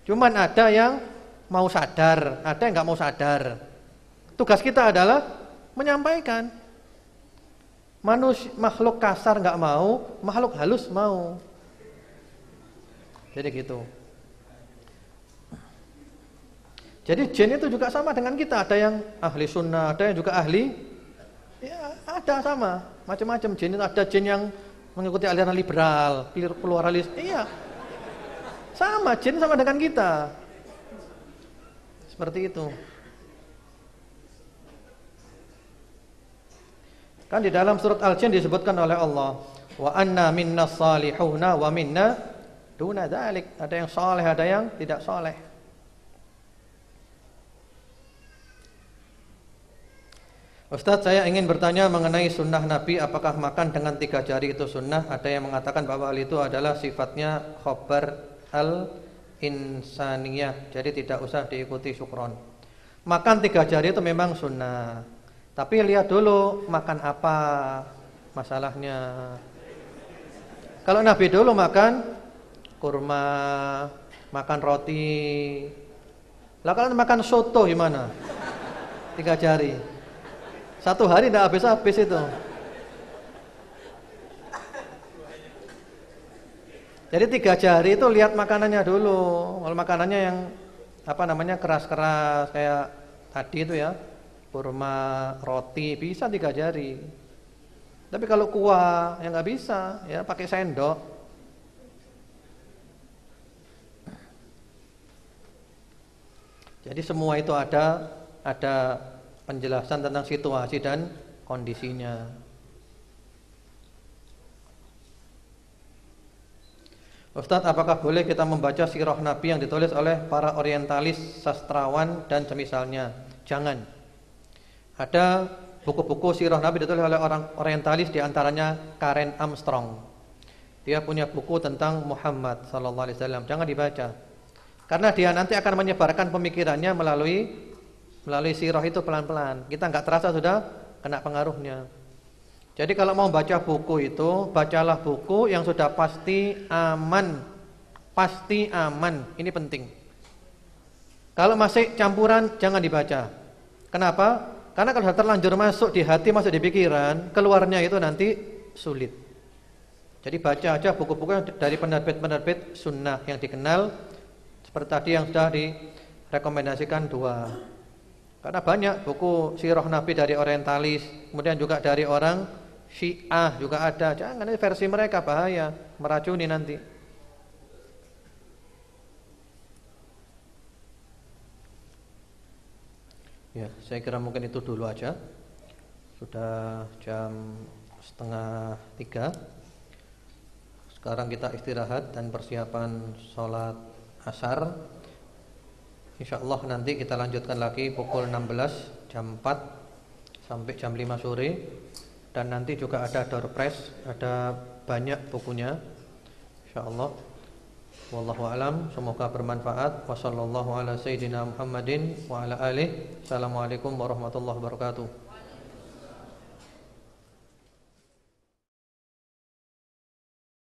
Cuman ada yang mau sadar, ada yang enggak mau sadar. Tugas kita adalah menyampaikan. Makhluk kasar enggak mau, makhluk halus mau. Jadi gitu. Jadi jin itu juga sama dengan kita, ada yang ahli sunnah, ada yang juga ahli, ya ada sama, macam-macam jin itu. Ada jin yang mengikuti aliran liberal, pluralis, iya, sama jin sama dengan kita, seperti itu. Kan di dalam surat Al-Jin disebutkan oleh Allah, wa anna minna salihuna wa minna duna dzalik. Ada yang saleh, ada yang tidak saleh. Ustaz, saya ingin bertanya mengenai sunnah Nabi, apakah makan dengan 3 jari itu sunnah? Ada yang mengatakan bahwa hal itu adalah sifatnya khobar al-insaniyah, jadi tidak usah diikuti syukron. Makan 3 jari itu memang sunnah, tapi lihat dulu makan apa masalahnya. Kalau Nabi dulu makan kurma, makan roti. Lah kalau makan soto gimana? 3 jari. 1 hari tidak habis-habis itu. Jadi 3 jari itu lihat makanannya dulu. Kalau makanannya yang keras-keras kayak tadi itu ya, kurma, roti, bisa 3 jari. Tapi kalau kuah ya nggak bisa, ya pakai sendok. Jadi semua itu ada penjelasan tentang situasi dan kondisinya. Ustadz, apakah boleh kita membaca sirah Nabi yang ditulis oleh para orientalis, sastrawan dan semisalnya? Jangan. Ada buku-buku sirah Nabi ditulis oleh orang orientalis, diantaranya Karen Armstrong. Dia punya buku tentang Muhammad sallallahu alaihi wasallam. Jangan dibaca. Karena dia nanti akan menyebarkan pemikirannya melalui sirah itu pelan-pelan. Kita enggak terasa sudah kena pengaruhnya. Jadi kalau mau baca buku itu, bacalah buku yang sudah pasti aman. Pasti aman, ini penting. Kalau masih campuran, jangan dibaca. Kenapa? Karena kalau sudah terlanjur masuk di hati, masuk di pikiran, keluarnya itu nanti sulit. Jadi baca aja buku-buku yang dari penerbit-penerbit sunnah yang dikenal, seperti tadi yang sudah direkomendasikan 2. Karena banyak buku sirah Nabi dari orientalis, kemudian juga dari orang Syiah juga ada. Jangan, ini versi mereka bahaya, meracuni nanti. Ya, saya kira mungkin itu dulu aja. Sudah jam 2:30. Sekarang kita istirahat dan persiapan sholat asar. InsyaAllah nanti kita lanjutkan lagi pukul 16 jam 4 sampai jam 5 sore. Dan nanti juga ada door prize, ada banyak bukunya InsyaAllah. Wallahu alam, semoga bermanfaat. Wassallallahu ala sayyidina Muhammadin wa ala alihi. Assalamualaikum warahmatullahi wabarakatuh.